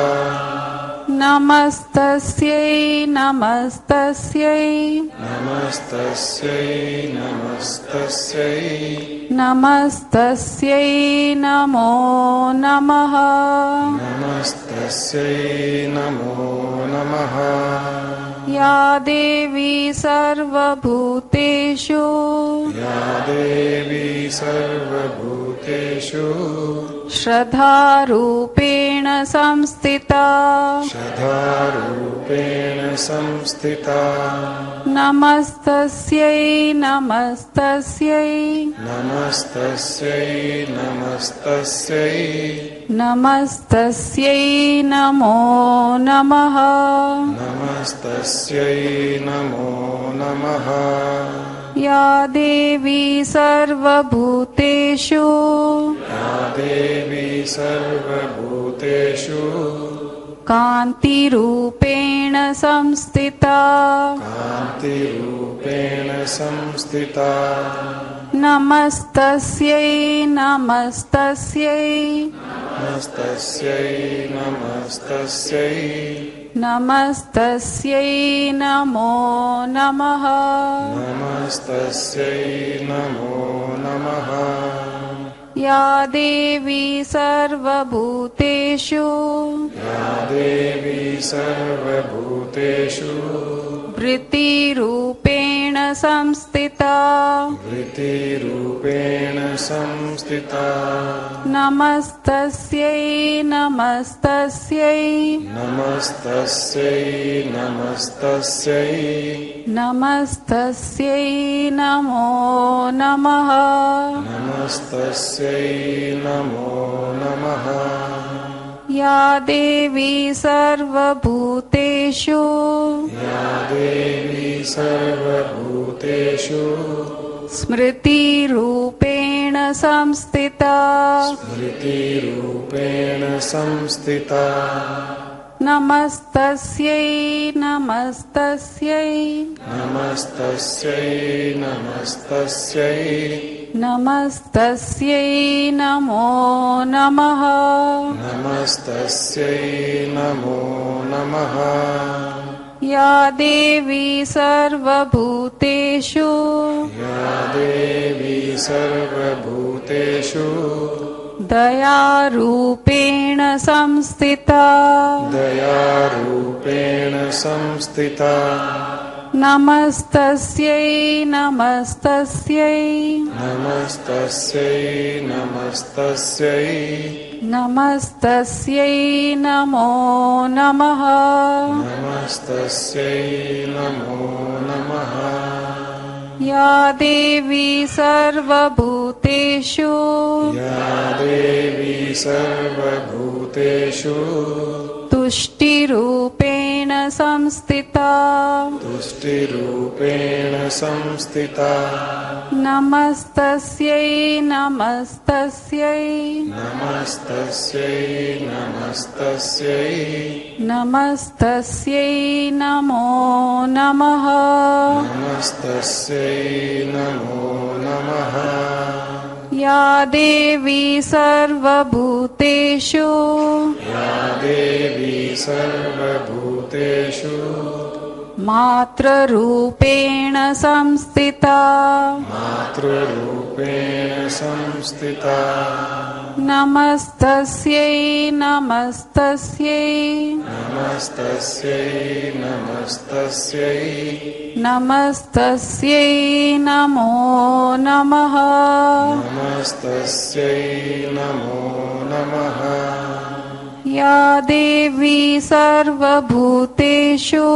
नमस्तस्यै नमस्तस्यै नमस्तस्यै नमस्तस्यै नमस्तस्यै नमो नमः नमस्तस्यै नमो नमः या देवी सर्वभूतेषु या देवी सर्वभूतेषु श्रद्धारूपेण संस्थिता श्रद्धारूपेण संस्थिता नमस्तस्यै नमस्तस्यै नमस्तस्यै नमस्तस्यै नमस्तस्यै नमो नमः नमस्तस्यै नमो नमः या देवी सर्वभूतेषु या देवी सर्वभूतेषु कान्तिरूपेण संस्थिता कान्तिरूपेण संस्थिता नमस्तस्यै नमस्तस्यै नमस्तस्यै नमस्तस्यै नमस्तस्यै नमो नमः नमस्तस्यै नमो नमः या देवी सर्वभूतेषु या देवी सर्वभूतेषु वृत्तिरूपेण संस्थिता वृत्तिरूपेण संस्थिता नमस्तस्यै नमस्तस्यै नमस्तस्यै नमस्तस्यै नमस्तस्यै नमो नमः नमस्तस्यै नमो नमः या देवी सर्वभूतेषु या देवी सर्वभूतेषु स्मृतिरूपेण संस्थिता स्मृतिरूपेण संस्थिता नमस्तस्यै नमस्तस्यै नमस्तस्यै नमस्तस्यै नमस्तस्यै नमो नमः नमस्तस्यै नमो नमः या देवी सर्वभूतेषु या देवी सर्वभूतेषु दयारूपेण संस्थिता दयारूपेण संस्थिता नमस्तस्यै नमस्तस्यै नमस्तस्यै नमस्तस्यै नमस्तस्यै नमो नमः नमस्तस्यै नमो नमः या देवी सर्वभूतेषु या देवी सर्वभूतेषु तुष्टिरूपेण संस्थिता तुष्टिरूपेण संस्थिता नमस्तस्यै नमस्तस्यै नमस्तस्यै नमस्तस्यै नमस्तस्यै नमो नमः नमस्तस्यै नमो नमः या देवी सर्वभूतेषु या देवी सर्वभूतेषु मातृरूपेण संस्थिता मातृरूपेण संस्थिता नमस्तस्यै नमस्तस्यै नमस्तस्यै नमस्तस्यै नमस्तस्यै नमो नमः नमस्तस्यै नमो नमः या देवी सर्वभूतेषु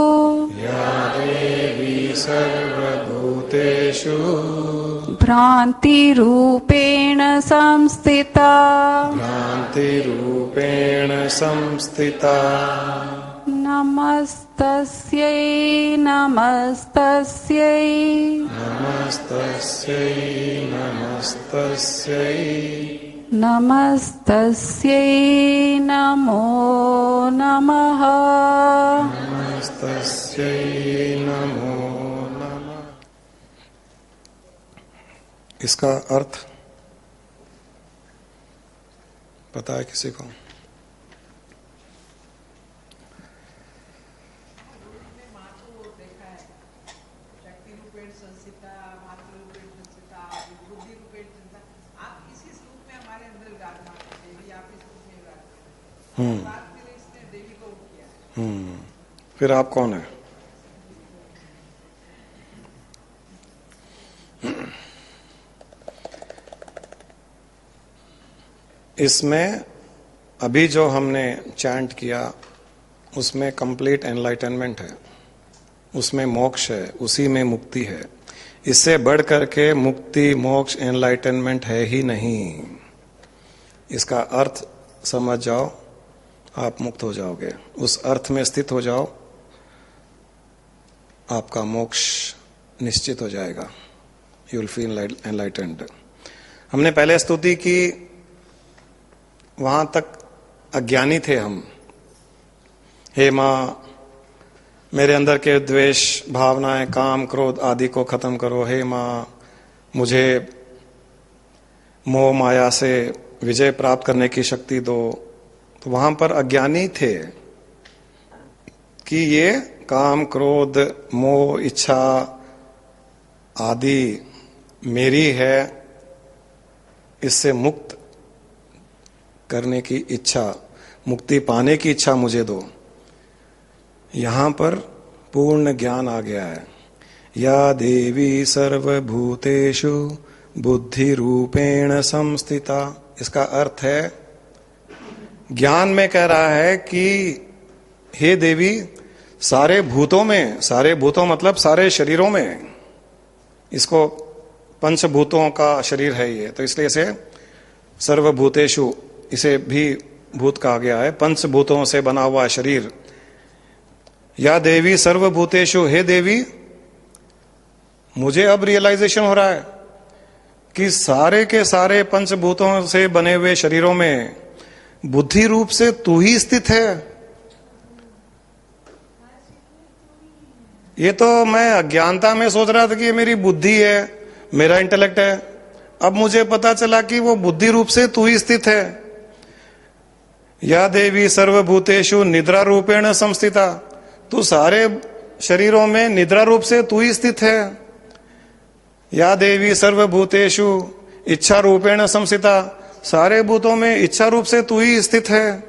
या देवी सर्वभूतेषु भ्रान्तिरूपेण संस्थिता भ्रान्तिरूपेण संस्थिता नमस्तस्यै नमस्तस्यै नमस्तस्यै नमस्तस्यै नमस्तस्यै नमो नमः नमस्तस्यै नमो नमः। इसका अर्थ पता है किसी को? फिर आप कौन है? इसमें अभी जो हमने चैंट किया उसमें कंप्लीट एनलाइटनमेंट है, उसमें मोक्ष है, उसी में मुक्ति है। इससे बढ़ करके मुक्ति, मोक्ष, एनलाइटनमेंट है ही नहीं। इसका अर्थ समझ जाओ, आप मुक्त हो जाओगे। उस अर्थ में स्थित हो जाओ, आपका मोक्ष निश्चित हो जाएगा। You will feel enlightened. हमने पहले स्तुति की, वहां तक अज्ञानी थे हम। हे मां, मेरे अंदर के द्वेष भावनाएं, काम, क्रोध आदि को खत्म करो। हे मां, मुझे मोह माया से विजय प्राप्त करने की शक्ति दो। तो वहां पर अज्ञानी थे कि ये काम, क्रोध, मोह, इच्छा आदि मेरी है, इससे मुक्त करने की इच्छा, मुक्ति पाने की इच्छा मुझे दो। यहां पर पूर्ण ज्ञान आ गया है। या देवी सर्वभूतेषु बुद्धि रूपेण संस्थिता। इसका अर्थ है, ज्ञान में कह रहा है कि हे देवी, सारे भूतों में, सारे भूतों मतलब सारे शरीरों में, इसको पंचभूतों का शरीर है ये, तो इसलिए इसे सर्वभूतेषु, इसे भी भूत कहा गया है, पंचभूतों से बना हुआ शरीर। या देवी सर्वभूतेषु, हे देवी, मुझे अब रियलाइजेशन हो रहा है कि सारे के सारे पंचभूतों से बने हुए शरीरों में बुद्धि रूप से तू ही स्थित है। ये तो मैं अज्ञानता में सोच रहा था कि ये मेरी बुद्धि है, मेरा इंटेलेक्ट है। अब मुझे पता चला कि वो बुद्धि रूप से तू ही स्थित है। या देवी सर्वभूतेषु निद्रा रूपेण संस्थिता। तू सारे शरीरों में निद्रा रूप से तू ही स्थित है। या देवी सर्वभूतेषु इच्छा रूपेण संस्थिता। सारे भूतों में इच्छा रूप से तू ही स्थित है।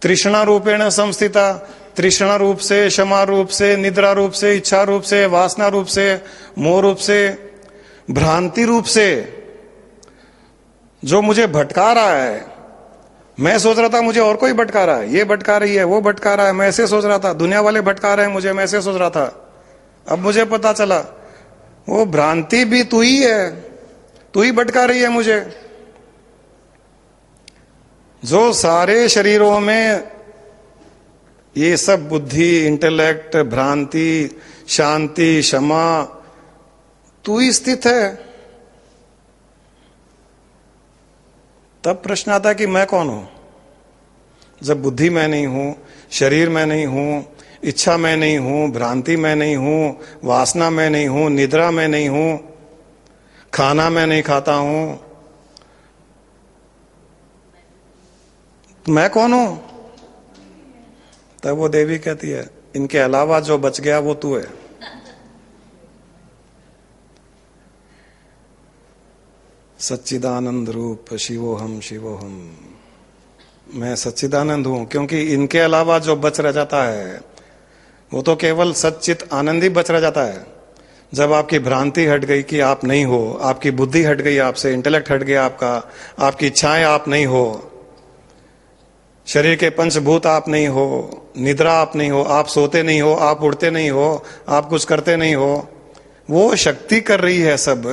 तृष्णा रूपेण संस्थिता। तृष्णा रूप से, क्षमा रूप से, निद्रा रूप से, इच्छा रूप से, वासना रूप से, मोह रूप से, भ्रांति रूप से जो मुझे भटका रहा है। मैं सोच रहा था मुझे और कोई भटका रहा है, ये भटका रही है, वो भटका रहा है, मैं ऐसे सोच रहा था, दुनिया वाले भटका रहे हैं मुझे, मैं ऐसे सोच रहा था। अब मुझे पता चला वो भ्रांति भी तू ही है, तू ही भटका रही है मुझे। जो सारे शरीरों में ये सब बुद्धि, इंटेलेक्ट, भ्रांति, शांति, क्षमा, तू ही स्थित है। तब प्रश्न आता है कि मैं कौन हूं? जब बुद्धि मैं नहीं हूं, शरीर मैं नहीं हूं, इच्छा मैं नहीं हूं, भ्रांति मैं नहीं हूं, वासना मैं नहीं हूं, निद्रा मैं नहीं हूं, खाना मैं नहीं खाता हूं, मैं कौन हूं? तब वो देवी कहती है, इनके अलावा जो बच गया वो तू है। सच्चिदानंद रूप शिवोहम शिवोहम। मैं सच्चिदानंद हूं, क्योंकि इनके अलावा जो बच रह जाता है वो तो केवल सच्चित आनंद ही बच रह जाता है। जब आपकी भ्रांति हट गई कि आप नहीं हो, आपकी बुद्धि हट गई आपसे, इंटेलेक्ट हट गया आपका, आपकी इच्छाएं आप नहीं हो, शरीर के पंचभूत आप नहीं हो, निद्रा आप नहीं हो, आप सोते नहीं हो, आप उड़ते नहीं हो, आप कुछ करते नहीं हो, वो शक्ति कर रही है सब।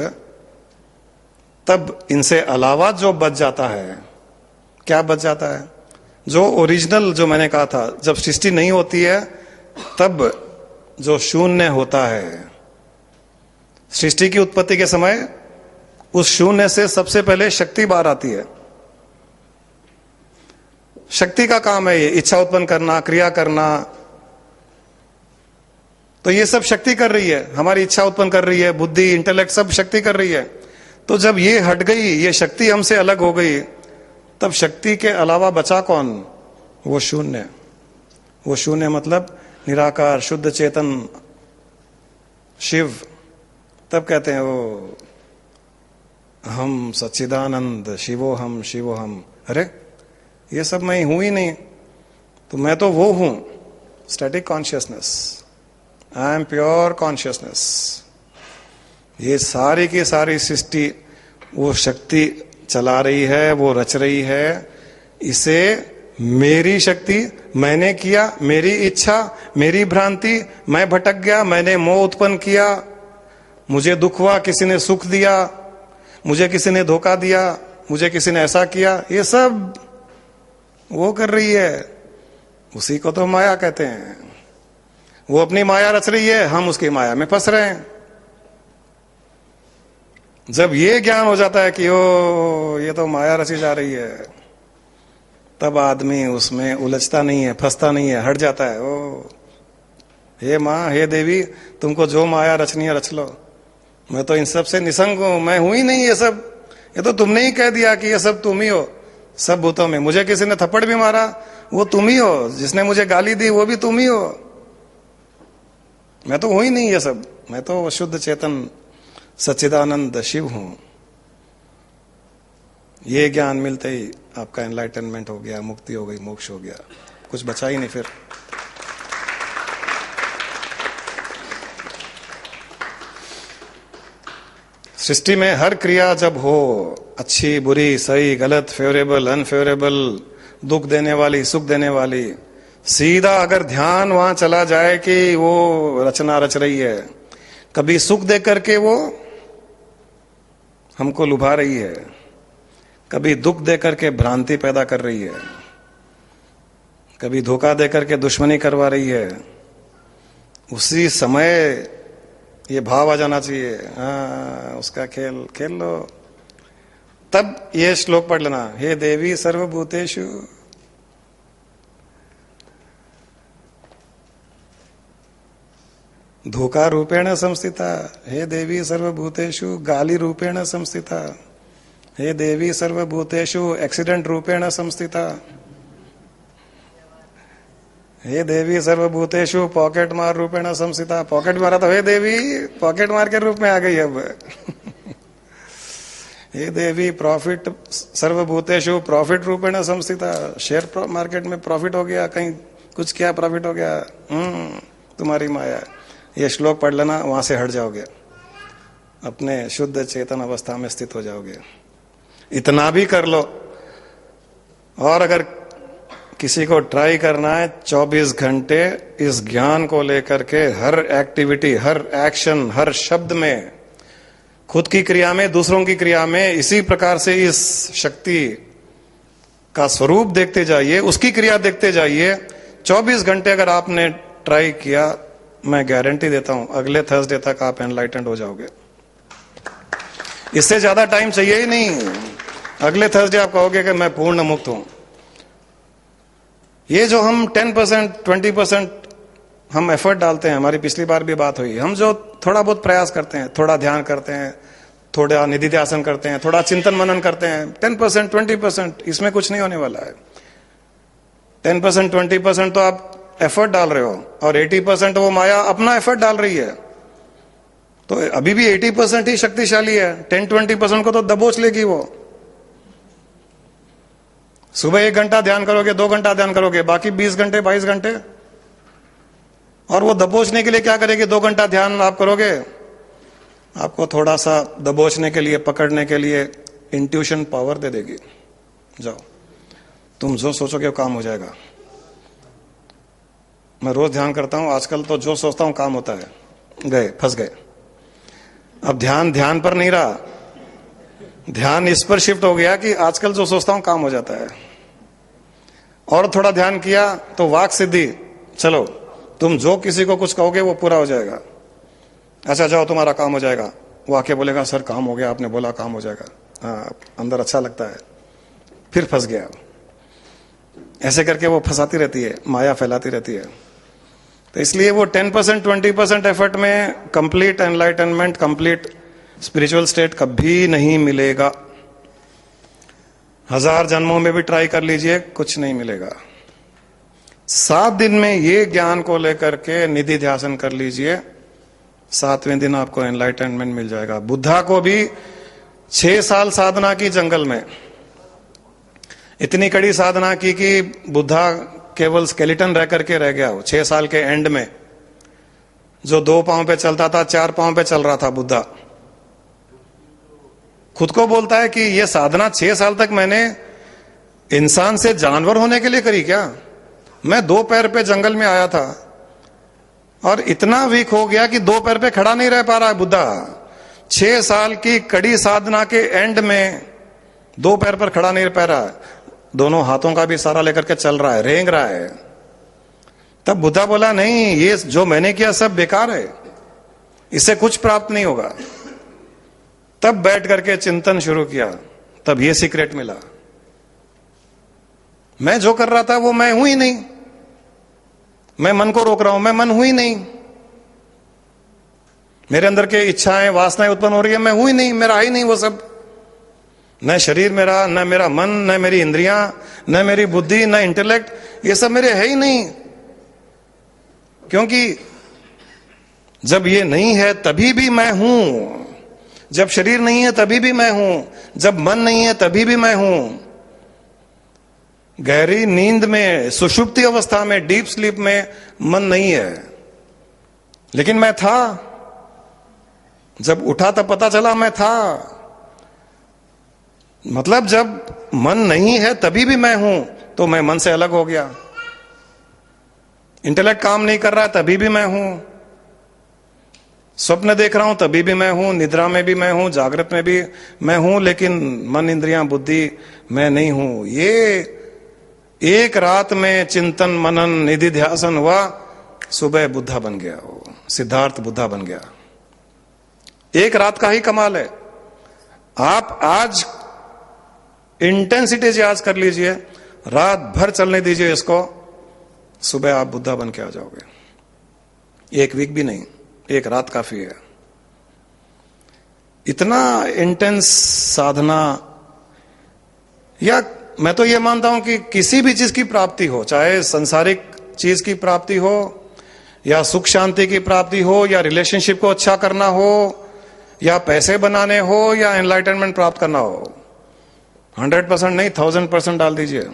तब इनसे अलावा जो बच जाता है, क्या बच जाता है? जो ओरिजिनल, जो मैंने कहा था, जब सृष्टि नहीं होती है तब जो शून्य होता है। सृष्टि की उत्पत्ति के समय उस शून्य से सबसे पहले शक्ति बाहर आती है। शक्ति का काम है ये, इच्छा उत्पन्न करना, क्रिया करना। तो ये सब शक्ति कर रही है, हमारी इच्छा उत्पन्न कर रही है, बुद्धि, इंटेलेक्ट सब शक्ति कर रही है। तो जब ये हट गई, ये शक्ति हमसे अलग हो गई, तब शक्ति के अलावा बचा कौन? वो शून्य। वो शून्य मतलब निराकार शुद्ध चेतन शिव। तब कहते हैं वो हम सच्चिदानंद शिवो हम शिवो हम। अरे ये सब मैं हूं ही नहीं, तो मैं तो वो हूं, static consciousness. I am pure consciousness. ये सारी की सारी सृष्टि वो शक्ति चला रही है, वो रच रही है। इसे मेरी शक्ति, मैंने किया, मेरी इच्छा, मेरी भ्रांति, मैं भटक गया, मैंने मोह उत्पन्न किया, मुझे दुख हुआ, किसी ने सुख दिया, मुझे किसी ने धोखा दिया, मुझे किसी ने ऐसा किया, ये सब वो कर रही है। उसी को तो माया कहते हैं। वो अपनी माया रच रही है, हम उसकी माया में फंस रहे हैं। जब ये ज्ञान हो जाता है कि ओ ये तो माया रची जा रही है, तब आदमी उसमें उलझता नहीं है, फंसता नहीं है, हट जाता है। ओ हे माँ, हे देवी, तुमको जो माया रचनी है रच लो, मैं तो इन सब से निसंग हूं, मैं हूं ही नहीं ये सब। ये तो तुमने ही कह दिया कि ये सब तुम ही हो सब भूतों में। मुझे किसी ने थप्पड़ भी मारा, वो तुम ही हो। जिसने मुझे गाली दी, वो भी तुम ही हो। मैं तो हूं ही नहीं ये सब, मैं तो शुद्ध चेतन सच्चिदानंद शिव हूं। ये ज्ञान मिलते ही आपका एनलाइटनमेंट हो गया, मुक्ति हो गई, मोक्ष हो गया, कुछ बचा ही नहीं फिर। सृष्टि में हर क्रिया जब हो, अच्छी बुरी सही गलत फेवरेबल अनफेवरेबल, दुख देने वाली सुख देने वाली, सीधा अगर ध्यान वहां चला जाए कि वो रचना रच रही है, कभी सुख दे करके वो हमको लुभा रही है, कभी दुख दे करके भ्रांति पैदा कर रही है, कभी धोखा दे करके दुश्मनी करवा रही है, उसी समय ये भाव आ जाना चाहिए, हाँ उसका खेल खेल लो। तब ये श्लोक पढ़ लेना, हे देवी सर्वभूतेषु धोखा रूपेण संस्थिता, हे देवी सर्वभूतेषु गाली रूपेण संस्थिता, हे देवी सर्वभूतेषु एक्सीडेंट रूपेण संस्थिता, हे देवी सर्वभूतेषु पॉकेट मार रूपेण संस्थिता। पॉकेट मारा तो हे देवी पॉकेट मार के रूप में आ गई अब। हे देवी प्रॉफिट सर्वभूतेषु प्रॉफिट रूपेण संस्थिता। शेयर मार्केट में प्रॉफिट हो गया, कहीं कुछ किया प्रॉफिट हो गया, तुम्हारी माया। ये श्लोक पढ़ लेना, वहां से हट जाओगे, अपने शुद्ध चेतन अवस्था में स्थित हो जाओगे। इतना भी कर लो। और अगर किसी को ट्राई करना है 24 घंटे इस ज्ञान को लेकर के, हर एक्टिविटी, हर एक्शन, हर शब्द में, खुद की क्रिया में, दूसरों की क्रिया में, इसी प्रकार से इस शक्ति का स्वरूप देखते जाइए, उसकी क्रिया देखते जाइए। 24 घंटे अगर आपने ट्राई किया, मैं गारंटी देता हूं अगले थर्सडे तक आप एनलाइटेंड हो जाओगे। इससे ज्यादा टाइम चाहिए ही नहीं। अगले थर्सडे आप कहोगे कि मैं पूर्ण मुक्त हूं। ये जो हम 10% 20% हम एफर्ट डालते हैं, हमारी पिछली बार भी बात हुई, हम जो थोड़ा बहुत प्रयास करते हैं, थोड़ा ध्यान करते हैं, थोड़ा निधिध्यासन करते हैं, थोड़ा चिंतन मनन करते हैं, 10% 20%, इसमें कुछ नहीं होने वाला है। 10% 20% तो आप एफर्ट डाल रहे हो, और 80% वो माया अपना एफर्ट डाल रही है। तो अभी भी 80% ही शक्तिशाली है, 10-20% को तो दबोच लेगी वो। सुबह 1 घंटा ध्यान करोगे, 2 घंटा ध्यान करोगे, बाकी 20 घंटे 22 घंटे, और वो दबोचने के लिए क्या करेगी? 2 घंटा ध्यान आप करोगे, आपको थोड़ा सा दबोचने के लिए, पकड़ने के लिए इंट्यूशन पावर दे देगी। जाओ, तुम जो सोचोगे वो काम हो जाएगा। मैं रोज ध्यान करता हूं, आजकल तो जो सोचता हूं काम होता है। गए, फंस गए। अब ध्यान पर नहीं रहा, ध्यान इस पर शिफ्ट हो गया कि आजकल जो सोचता हूं काम हो जाता है। और थोड़ा ध्यान किया तो वाक सिद्धि, चलो तुम जो किसी को कुछ कहोगे वो पूरा हो जाएगा। अच्छा जाओ, तुम्हारा काम हो जाएगा। वो आके बोलेगा सर काम हो गया, आपने बोला काम हो जाएगा। हाँ, अंदर अच्छा लगता है, फिर फंस गया। ऐसे करके वो फंसाती रहती है, माया फैलाती रहती है। तो इसलिए वो 10% 20% एफर्ट में complete enlightenment, complete spiritual state कभी नहीं मिलेगा। 1000 जन्मों में भी ट्राई कर लीजिए, कुछ नहीं मिलेगा। 7 दिन में ये ज्ञान को लेकर के निधि ध्यान कर लीजिए, 7वें दिन आपको एनलाइटनमेंट मिल जाएगा। बुद्धा को भी 6 साल साधना की जंगल में, इतनी कड़ी साधना की कि बुद्धा केवल स्केलेटन रह करके रह गया। वो 6 साल के एंड में जो 2 पांव पे चलता था 4 पांव पे चल रहा था बुद्धा। खुद को बोलता है कि ये साधना 6 साल तक मैंने इंसान से जानवर होने के लिए करी क्या? मैं 2 पैर पे जंगल में आया था और इतना वीक हो गया कि 2 पैर पे खड़ा नहीं रह पा रहा है बुद्धा। 6 साल की कड़ी साधना के एंड में 2 पैर पर खड़ा नहीं रह पा रहा है, दोनों हाथों का भी सहारा लेकर के चल रहा है, रेंग रहा है। तब बुद्धा बोला नहीं, ये जो मैंने किया सब बेकार है, इससे कुछ प्राप्त नहीं होगा। तब बैठ करके चिंतन शुरू किया, तब ये सीक्रेट मिला। मैं जो कर रहा था वो मैं हूं ही नहीं, मैं मन को रोक रहा हूं, मैं मन हूं ही नहीं। मेरे अंदर के इच्छाएं वासनाएं उत्पन्न हो रही है, मैं हूं ही नहीं, मेरा ही नहीं वो सब। न शरीर मेरा, न मेरा मन, न मेरी इंद्रियां, न मेरी बुद्धि, न इंटेलेक्ट, ये सब मेरे है ही नहीं। क्योंकि जब ये नहीं है तभी भी मैं हूं, जब शरीर नहीं है तभी भी मैं हूं, जब मन नहीं है तभी भी मैं हूं। गहरी नींद में, सुषुप्ति अवस्था में, डीप स्लीप में मन नहीं है, लेकिन मैं था। जब उठा तब पता चला मैं था। मतलब जब मन नहीं है तभी भी मैं हूं, तो मैं मन से अलग हो गया। इंटेलेक्ट काम नहीं कर रहा है तभी भी मैं हूं, स्वप्न देख रहा हूं तभी भी मैं हूं, निद्रा में भी मैं हूं, जागृत में भी मैं हूं, लेकिन मन, इंद्रियां, बुद्धि मैं नहीं हूं। ये एक रात में चिंतन, मनन, निधि ध्यान हुआ, सुबह बुद्धा बन गया, वो सिद्धार्थ बुद्धा बन गया। एक रात का ही कमाल है। आप आज इंटेंसिटी से आज कर लीजिए, रात भर चलने दीजिए इसको, सुबह आप बुद्धा बन के आ जाओगे। 1 वीक भी नहीं, 1 रात काफी है। इतना इंटेंस साधना, या मैं तो ये मानता हूं कि किसी भी चीज की प्राप्ति हो, चाहे संसारिक चीज की प्राप्ति हो, या सुख शांति की प्राप्ति हो, या रिलेशनशिप को अच्छा करना हो, या पैसे बनाने हो, या एनलाइटनमेंट प्राप्त करना हो, 100% नहीं 1000% डाल दीजिए,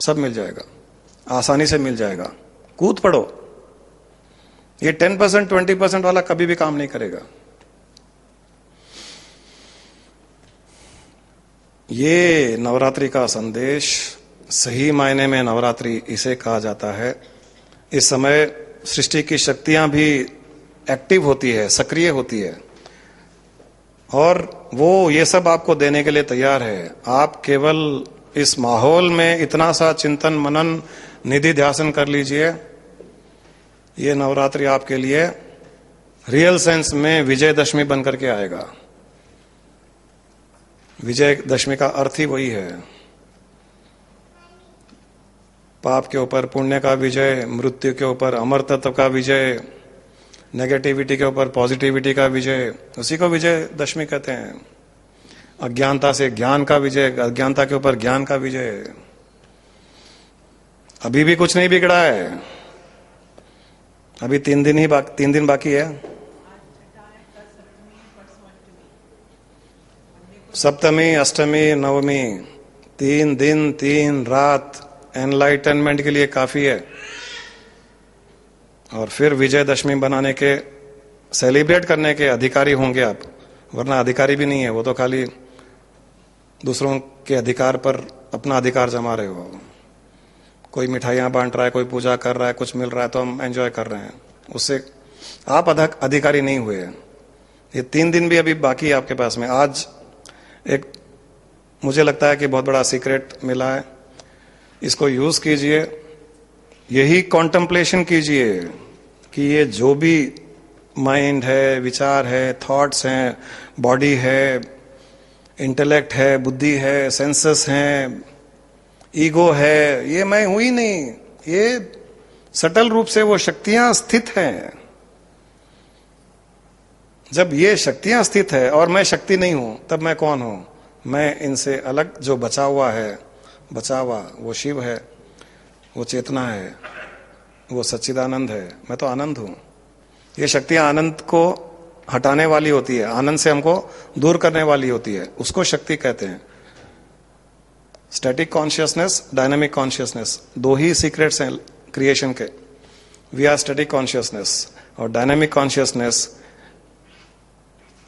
सब मिल जाएगा, आसानी से मिल जाएगा। कूद पड़ो। ये 10%, 20% वाला कभी भी काम नहीं करेगा। ये नवरात्रि का संदेश, सही मायने में नवरात्रि इसे कहा जाता है। इस समय सृष्टि की शक्तियां भी एक्टिव होती है, सक्रिय होती है, और वो ये सब आपको देने के लिए तैयार है। आप केवल इस माहौल में इतना सा चिंतन, मनन, निधि ध्यान कर लीजिए। ये नवरात्रि आपके लिए रियल सेंस में विजयदशमी बनकर के आएगा। विजयदशमी का अर्थ ही वही है, पाप के ऊपर पुण्य का विजय, मृत्यु के ऊपर अमर तत्व का विजय, नेगेटिविटी के ऊपर पॉजिटिविटी का विजय, उसी को विजयदशमी कहते हैं। अज्ञानता से ज्ञान का विजय, अज्ञानता के ऊपर ज्ञान का विजय। अभी भी कुछ नहीं बिगड़ा है, अभी 3 दिन बाकी है। सप्तमी, अष्टमी, नवमी, 3 दिन 3 रात एनलाइटनमेंट के लिए काफी है। और फिर विजयदशमी बनाने के, सेलिब्रेट करने के अधिकारी होंगे आप, वरना अधिकारी भी नहीं है, वो तो खाली दूसरों के अधिकार पर अपना अधिकार जमा रहे हो। कोई मिठाइयां बांट रहा है, कोई पूजा कर रहा है, कुछ मिल रहा है तो हम एंजॉय कर रहे हैं, उससे आप अधिकारी नहीं हुए। ये 3 दिन भी अभी बाकी है आपके पास में। आज एक मुझे लगता है कि बहुत बड़ा सीक्रेट मिला है, इसको यूज कीजिए। यही कॉन्टेम्पलेशन कीजिए कि ये जो भी माइंड है, विचार है, थॉट्स हैं, बॉडी है, इंटेलेक्ट है, बुद्धि है, सेंसेस हैं, ईगो है, ये मैं हूं ही नहीं। ये सटल रूप से वो शक्तियां स्थित हैं। जब ये शक्तियां स्थित है और मैं शक्ति नहीं हूं, तब मैं कौन हूं? मैं इनसे अलग जो बचा हुआ है, बचा हुआ वो शिव है, वो चेतना है, वो सच्चिदानंद है। मैं तो आनंद हूं। ये शक्तियां आनंद को हटाने वाली होती है, आनंद से हमको दूर करने वाली होती है, उसको शक्ति कहते हैं। स्टैटिक कॉन्शियसनेस, डायनामिक कॉन्शियसनेस, दो ही सीक्रेट्स हैं क्रिएशन के। वी आर स्टैटिक कॉन्शियसनेस, और डायनामिक कॉन्शियसनेस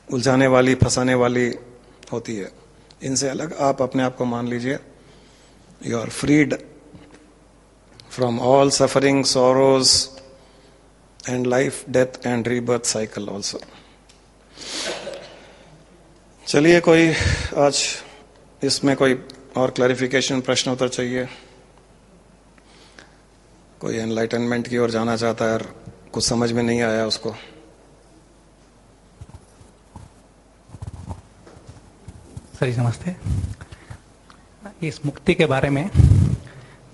उलझाने वाली, फंसाने वाली होती है। इनसे अलग आप अपने आप को मान लीजिए। You are freed from all suffering, sorrows and life, death and rebirth cycle also. चलिए, कोई आज इसमें कोई और क्लैरिफिकेशन, प्रश्न उत्तर चाहिए? कोई एनलाइटनमेंट की ओर जाना चाहता है और कुछ समझ में नहीं आया उसको? सर जी नमस्ते। इस मुक्ति के बारे में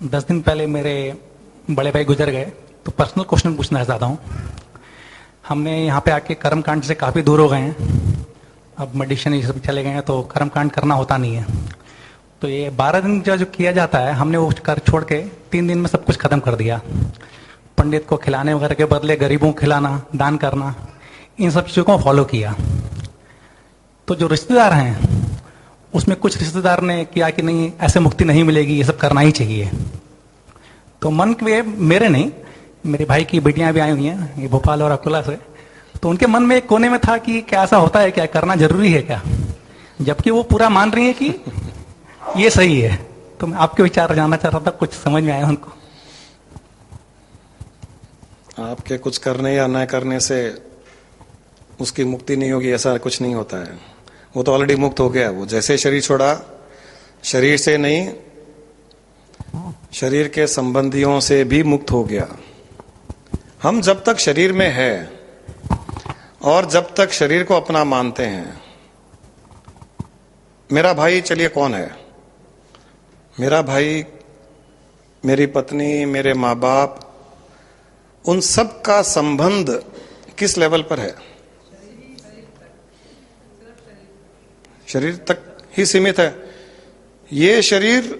10 दिन पहले मेरे बड़े भाई गुजर गए, तो पर्सनल क्वेश्चन पूछना चाहता हूँ। हमने यहाँ पे आके कर्म कांड से काफ़ी दूर हो गए हैं, अब मेडिटेशन ये सब चले गए हैं, तो कर्म कांड करना होता नहीं है। तो ये 12 दिन जो किया जाता है, हमने वो कर छोड़ के 3 दिन में सब कुछ खत्म कर दिया। पंडित को खिलाने वगैरह के बदले गरीबों को खिलाना, दान करना, इन सब चीज़ों को फॉलो किया। तो जो रिश्तेदार हैं, उसमें कुछ रिश्तेदार ने किया कि नहीं, ऐसे मुक्ति नहीं मिलेगी, ये सब करना ही चाहिए। तो मन के मेरे नहीं, मेरे भाई की बेटियां भी आई हुई हैं, ये भोपाल और अकोला से, तो उनके मन में एक कोने में था कि क्या ऐसा होता है, क्या करना जरूरी है क्या, जबकि वो पूरा मान रही है कि ये सही है। तो मैं आपके विचार जानना चाह रहा था, कुछ समझ में आया उनको? आपके कुछ करने या न करने से उसकी मुक्ति नहीं होगी, ऐसा कुछ नहीं होता है। वो तो ऑलरेडी मुक्त हो गया। वो जैसे शरीर छोड़ा, शरीर से नहीं, शरीर के संबंधियों से भी मुक्त हो गया। हम जब तक शरीर में है और जब तक शरीर को अपना मानते हैं, मेरा भाई, चलिए कौन है मेरा भाई, मेरी पत्नी, मेरे माँ बाप, उन सब का संबंध किस लेवल पर है? शरीर तक ही सीमित है। ये शरीर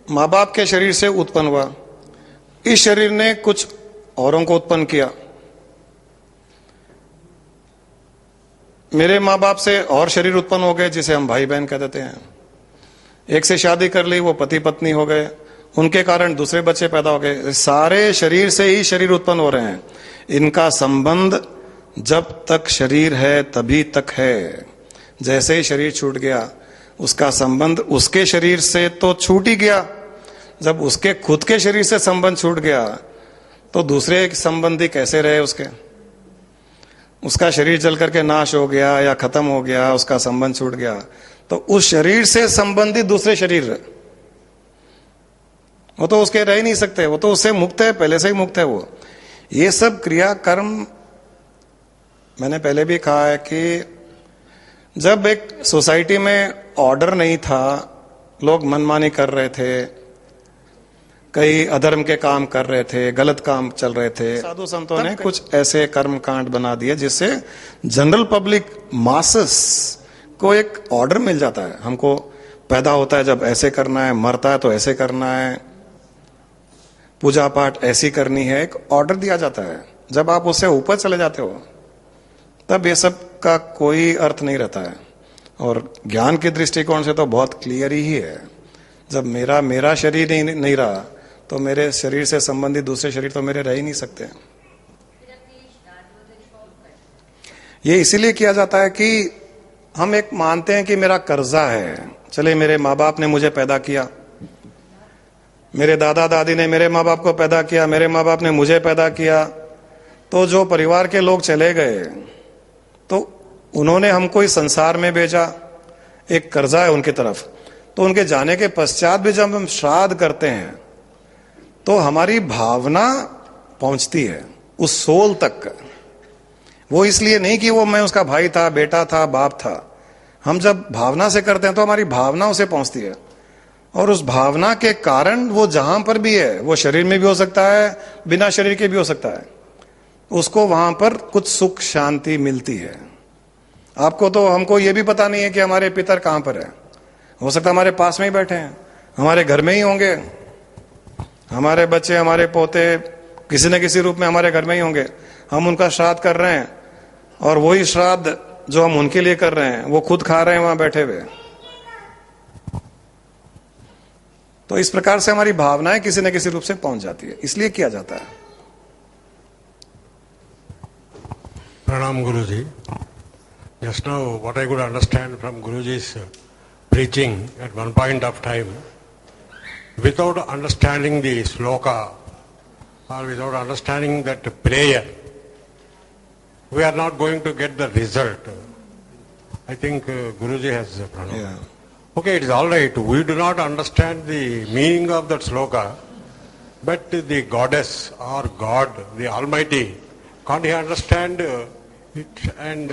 माँ बाप के शरीर से उत्पन्न हुआ, इस शरीर ने कुछ औरों को उत्पन्न किया। मेरे माँ बाप से और शरीर उत्पन्न हो गए, जिसे हम भाई बहन कह देते हैं। एक से शादी कर ली, वो पति पत्नी हो गए, उनके कारण दूसरे बच्चे पैदा हो गए। सारे शरीर से ही शरीर उत्पन्न हो रहे हैं। इनका संबंध जब तक शरीर है तभी तक है। जैसे ही शरीर छूट गया, उसका संबंध उसके शरीर से तो छूट ही गया। जब उसके खुद के शरीर से संबंध छूट गया, तो दूसरे संबंधी कैसे रहे उसके? उसका शरीर जल करके नाश हो गया या खत्म हो गया, उसका संबंध छूट गया, तो उस शरीर से संबंधित दूसरे शरीर, वो तो उसके रह ही नहीं सकते। वो तो उससे मुक्त है, पहले से ही मुक्त है वो। ये सब क्रिया कर्म, मैंने पहले भी कहा है कि जब एक सोसाइटी में ऑर्डर नहीं था, लोग मनमानी कर रहे थे, कई अधर्म के काम कर रहे थे, गलत काम चल रहे थे, साधु संतों ने कुछ ऐसे कर्म कांड बना दिए जिससे जनरल पब्लिक, मासेस को एक ऑर्डर मिल जाता है। हमको पैदा होता है जब ऐसे करना है, मरता है तो ऐसे करना है, पूजा पाठ ऐसी करनी है, एक ऑर्डर दिया जाता है। जब आप उससे ऊपर चले जाते हो, तब ये सब का कोई अर्थ नहीं रहता है। और ज्ञान के दृष्टिकोण से तो बहुत क्लियर ही है। जब मेरा शरीर नहीं रहा, तो मेरे शरीर से संबंधित दूसरे शरीर तो मेरे रह ही नहीं सकते। ये इसीलिए किया जाता है कि हम एक मानते हैं कि मेरा कर्जा है। चले, मेरे माँ बाप ने मुझे पैदा किया, मेरे दादा दादी ने मेरे माँ बाप को पैदा किया, मेरे माँ बाप ने मुझे पैदा किया, तो जो परिवार के लोग चले गए, तो उन्होंने हमको इस संसार में भेजा, एक कर्जा है उनकी तरफ। तो उनके जाने के पश्चात भी जब हम श्राद्ध करते हैं, तो हमारी भावना पहुंचती है उस सोल तक। वो इसलिए नहीं कि वो मैं उसका भाई था, बेटा था, बाप था। हम जब भावना से करते हैं तो हमारी भावना उसे पहुंचती है, और उस भावना के कारण वो जहां पर भी है, वो शरीर में भी हो सकता है, बिना शरीर के भी हो सकता है, उसको वहां पर कुछ सुख शांति मिलती है। आपको तो, हमको ये भी पता नहीं है कि हमारे पितर कहां पर है। हो सकता है हमारे पास में ही बैठे हैं, हमारे घर में ही होंगे, हमारे बच्चे, हमारे पोते किसी न किसी रूप में हमारे घर में ही होंगे। हम उनका श्राद्ध कर रहे हैं और वही श्राद्ध जो हम उनके लिए कर रहे हैं वो खुद खा रहे हैं वहां बैठे हुए। तो इस प्रकार से हमारी भावनाएं किसी न किसी रूप से पहुंच जाती है, इसलिए किया जाता है। Pranam Guruji. Just now, what I could understand from Guruji's preaching at one point of time, without understanding the sloka or without understanding that prayer, we are not going to get the result. I think Guruji has pranam. Yeah. Okay, it is all right. We do not understand the meaning of that sloka, but the goddess or God, the Almighty, can't he understand it? And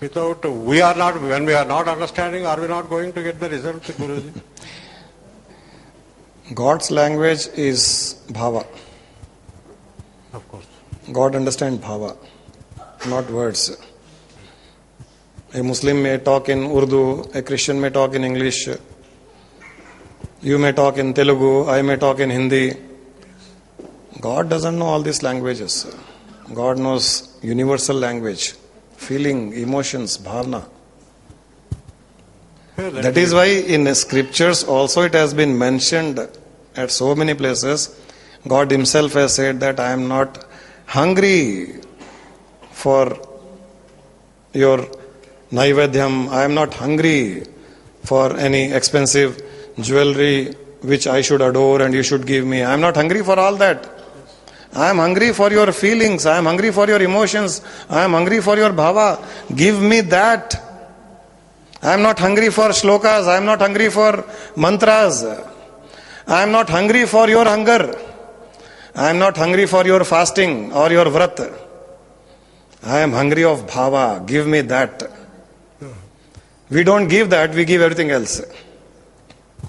without, when we are not understanding, are we not going to get the result, Guruji? God's language is bhava. Of course. God understands bhava, not words. A Muslim may talk in Urdu, a Christian may talk in English, you may talk in Telugu, I may talk in Hindi. God doesn't know all these languages. God knows universal language, feeling, emotions, bhavna. That is why in scriptures also it has been mentioned at so many places. God himself has said that I am not hungry for your Naivedyam, I am not hungry for any expensive jewelry which I should adore and you should give me. I am not hungry for all that. I am hungry for your feelings, I am hungry for your emotions, I am hungry for your bhava. Give me that. I am not hungry for shlokas, I am not hungry for mantras. I am not hungry for your hunger. I am not hungry for your fasting or your vrat. I am hungry of bhava. Give me that. We don't give that, we give everything else.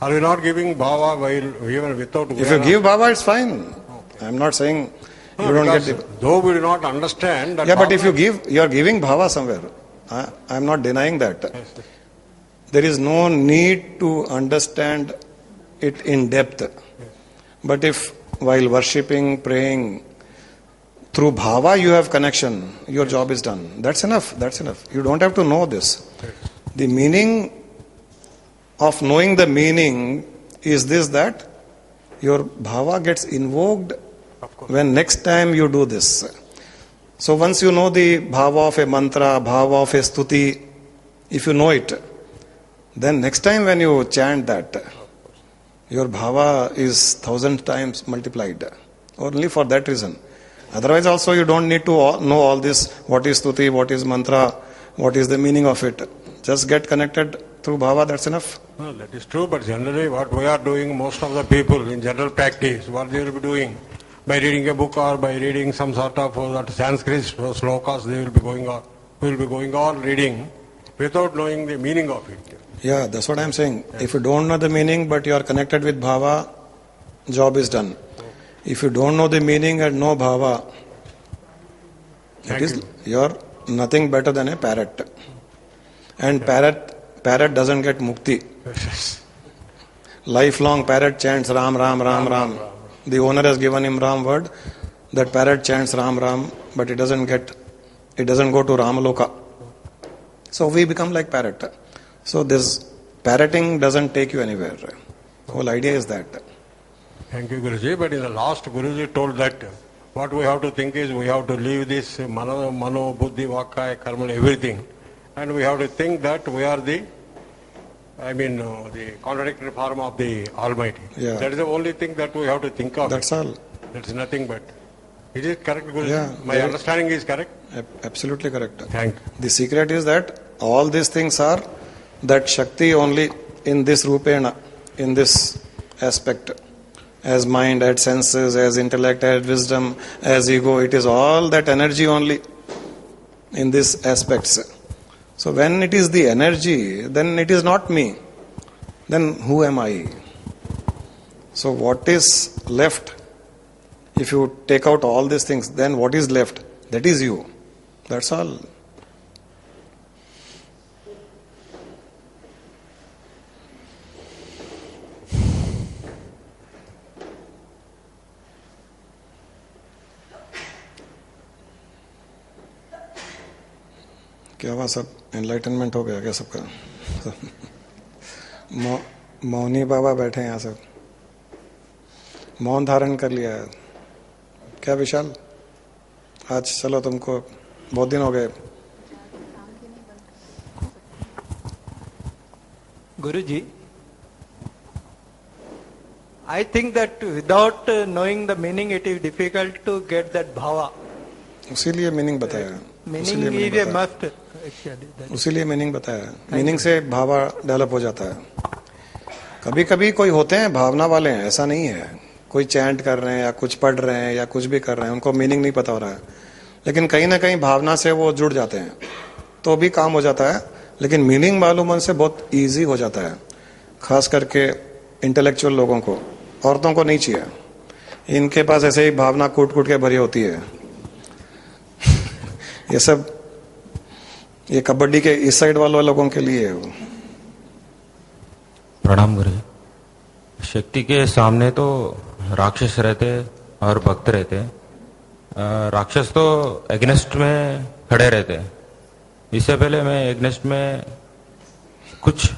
Are we not giving bhava while even without? If you give bhava, it's fine. I am not saying you don't get the. Though we do not understand that. Yeah, but if you give, you are giving bhava somewhere. I am not denying that. Yes. There is no need to understand it in depth. Yes. But if while worshipping, praying, through bhava you have connection, your job is done. That's enough. That's enough. You don't have to know this. Yes. The meaning of knowing the meaning is this, that your bhava gets invoked when next time you do this. So once you know the bhava of a mantra, bhava of a stuti, if you know it, then next time when you chant that, your bhava is 1,000 times multiplied. Only for that reason. Otherwise also you don't need to know all this, what is stuti, what is mantra, what is the meaning of it. Just get connected through bhava, that's enough. No, that is true, but generally what we are doing, most of the people in general practice, what they will be doing, by reading a book or by reading some sort of Sanskrit slokas, they will be going on reading without knowing the meaning of it. Yeah, that's what I'm saying. If you don't know the meaning but you are connected with bhava, job is done. If you don't know the meaning and no bhava, you're nothing better than a parrot. And parrot doesn't get mukti. Lifelong parrot chants Ram, Ram, Ram, Ram. The owner has given him Ram word. That parrot chants Ram, Ram, but it doesn't go to Ramaloka. So we become like parrot. So this parroting doesn't take you anywhere. The whole idea is that. Thank you, Guruji. But in the last, Guruji told that what we have to think is we have to leave this mano, buddhi, vakka, karma, everything. And we have to think that we are the contradictory form of the Almighty. Yeah. That is the only thing that we have to think of. That's all. That's nothing but. Is it correct, Guruji? Yeah, My understanding is correct? Absolutely correct. Thank you. The secret is that all these things are that Shakti only in this rupena, in this aspect, as mind, as senses, as intellect, as wisdom, as ego, it is all that energy only in these aspects. So when it is the energy, then it is not me. Then who am I? So what is left? If you take out all these things, then what is left? That is you. That's all. क्या हुआ, सब enlightenment हो गया क्या सबका? मौनी बाबा बैठे हैं यहाँ सब, मौन धारण कर लिया है क्या विशाल? आज चलो, तुमको बहुत दिन हो गए। Guruji, I think that without knowing the meaning, it is difficult to get that bhava. उसीलिए मीनिंग बताया, Meaning is a must, actually. उसीलिए मीनिंग बताया। मीनिंग से भावा डेवलप हो जाता है। कभी कभी कोई होते हैं भावना वाले हैं, ऐसा नहीं है। कोई चैंट कर रहे हैं या कुछ पढ़ रहे हैं या कुछ भी कर रहे हैं, उनको मीनिंग नहीं पता हो रहा है, लेकिन कहीं ना कहीं भावना से वो जुड़ जाते हैं, तो भी काम हो जाता है। लेकिन मीनिंग मालूम होने से बहुत इजी हो जाता है, खास करके इंटेलेक्चुअल लोगों को। औरतों को नहीं चाहिए, इनके पास ऐसे ही भावना कूट कूट के भरी होती है। ये सब ये कबड्डी के इस साइड वालों लोगों के लिए है वो। प्रणाम गुरु। शक्ति के सामने तो राक्षस रहते और भक्त रहते। राक्षस तो एग्नेस्ट में खड़े रहते। इससे पहले मैं एग्नेस्ट में कुछ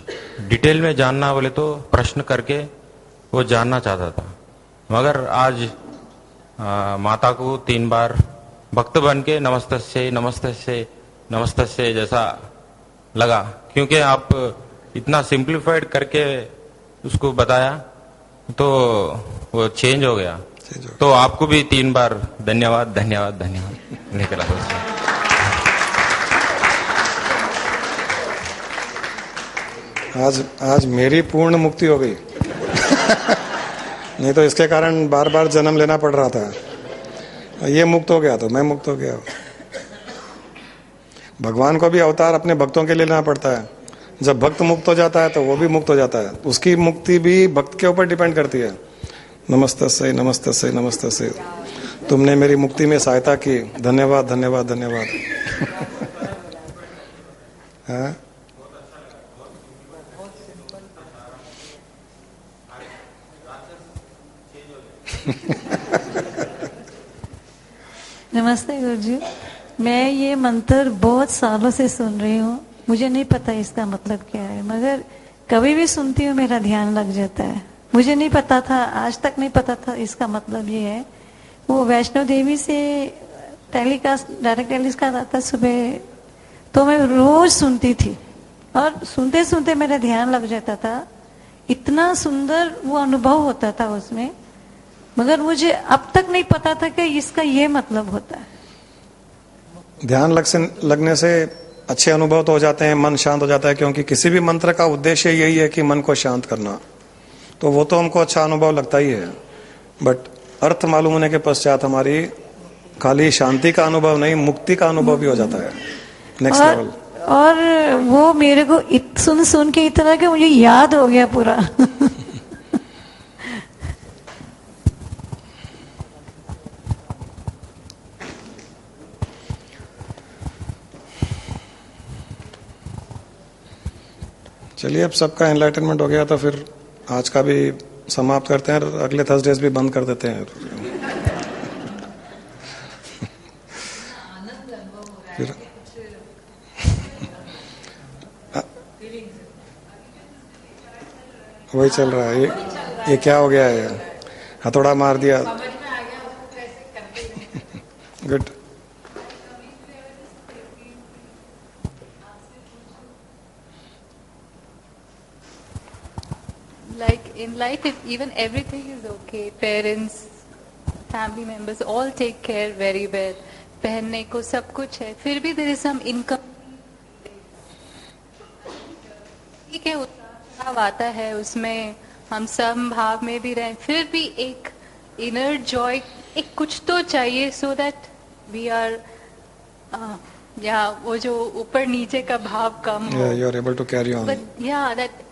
डिटेल में जानना बोले तो प्रश्न करके वो जानना चाहता था, मगर आज माता को 3 बार भक्त बन के नमस्तस्य नमस्तस्य नमस्तस्य जैसा लगा, क्योंकि आप इतना सिंप्लीफाइड करके उसको बताया तो वो चेंज हो गया। तो आपको भी 3 बार धन्यवाद धन्यवाद धन्यवाद निकला दोस्तों। आज मेरी पूर्ण मुक्ति हो गई। नहीं तो इसके कारण बार बार जन्म लेना पड़ रहा था। ये मुक्त हो गया तो मैं मुक्त हो गया। भगवान को भी अवतार अपने भक्तों के लिए लेना पड़ता है। जब भक्त मुक्त हो जाता है तो वो भी मुक्त हो जाता है। उसकी मुक्ति भी भक्त के ऊपर डिपेंड करती है। नमस्तस्य नमस्तस्य नमस्तस्य, तुमने मेरी मुक्ति में सहायता की, धन्यवाद धन्यवाद धन्यवाद। हाँ? नमस्ते गुरुजी, मैं ये मंत्र बहुत सालों से सुन रही हूँ। मुझे नहीं पता इसका मतलब क्या है, मगर कभी भी सुनती हूँ मेरा ध्यान लग जाता है। मुझे नहीं पता था, आज तक नहीं पता था इसका मतलब ये है। वो वैष्णो देवी से टेलीकास्ट, डायरेक्ट टेलीकास्ट आता सुबह, तो मैं रोज सुनती थी और सुनते सुनते मेरा ध्यान लग जाता था। इतना सुंदर वो अनुभव होता था उसमें, मगर मुझे अब तक नहीं पता था कि इसका ये मतलब होता है। ध्यान लगने से अच्छे अनुभव तो हो जाते हैं, मन शांत हो जाता है, क्योंकि किसी भी मंत्र का उद्देश्य यही है कि मन को शांत करना। तो वो तो हमको अच्छा अनुभव लगता ही है, बट अर्थ मालूम होने के पश्चात हमारी खाली शांति का अनुभव नहीं, मुक्ति का अनुभव भी हो जाता है, नेक्स्ट लेवल। और वो मेरे को सुन सुन के इतना कि मुझे याद हो गया पूरा। चलिए, अब सबका एनलाइटनमेंट हो गया तो फिर आज का भी समाप्त करते हैं, अगले थर्सडेज भी बंद कर देते हैं। फिर वही चल रहा है। ये क्या हो गया है? हथौड़ा मार दिया। Good. Like in life, if even everything is okay, parents, family members all take care very well, पहनने को सब कुछ है, फिर भी there is some income, ठीक है, उतार आता है, उसमें हम सब भाव में भी रहें, फिर भी एक inner joy, एक कुछ तो चाहिए, so that we are या वो जो ऊपर नीचे का भाव कम हो। You are able to carry on. But yeah, that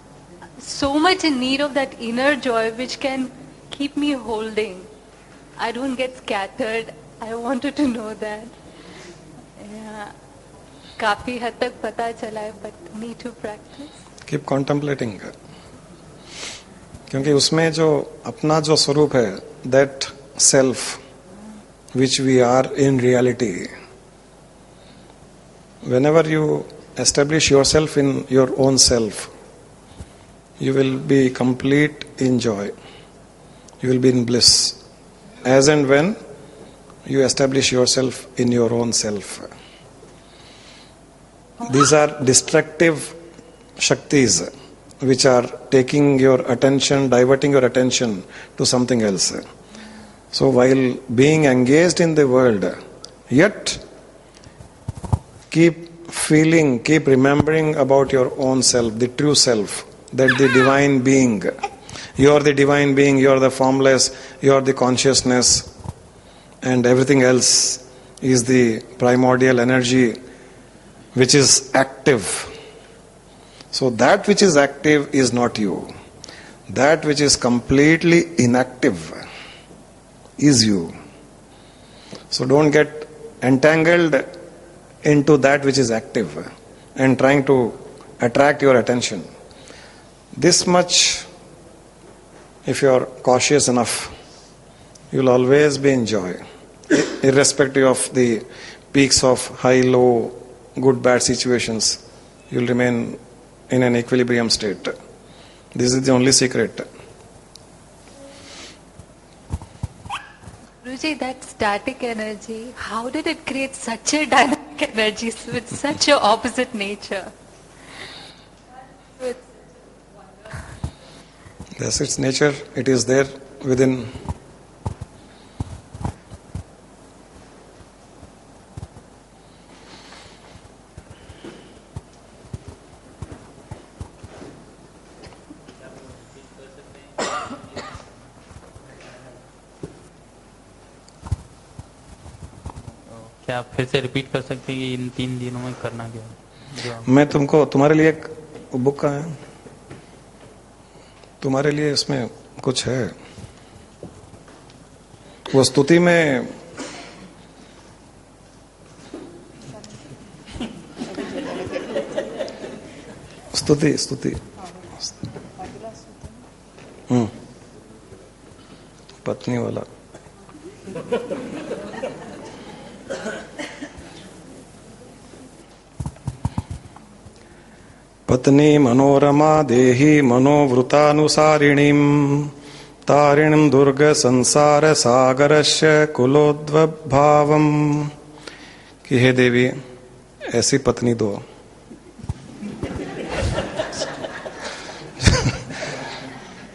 so much in need of that inner joy which can keep me holding. I don't get scattered. I wanted to know that. Yeah, काफी हद तक पता चला है, but need to practice. Keep contemplating. क्योंकि उसमें जो अपना जो स्वरूप है, that self which we are in reality, whenever you establish yourself in your own self, you will be complete in joy. You will be in bliss. As and when you establish yourself in your own self. These are destructive Shaktis which are taking your attention, diverting your attention to something else. So while being engaged in the world, yet keep feeling, keep remembering about your own self, the true self, that the divine being. You are the divine being, you are the formless, you are the consciousness, and everything else is the primordial energy which is active. So that which is active is not you. That which is completely inactive is you. So don't get entangled into that which is active and trying to attract your attention. This much, if you are cautious enough, you will always be in joy, irrespective of the peaks of high, low, good, bad situations. You will remain in an equilibrium state. This is the only secret. Guruji, that static energy, how did it create such a dynamic energy with such a opposite nature? That's its nature. It is there within. क्या आप फिर से repeat कर सकते हैं कि इन 3 दिनों में करना क्या है? मैं तुमको, तुम्हारे लिए एक बुक का है, तुम्हारे लिए इसमें कुछ है। वो स्तुति में स्तुति पत्नी वाला। पत्नी मनोरमा देहि मनोवृतानुसारिणीं तारिणीं दुर्ग संसार सागरस्य कुलोद्भवम्। कि हे देवी, ऐसी पत्नी दो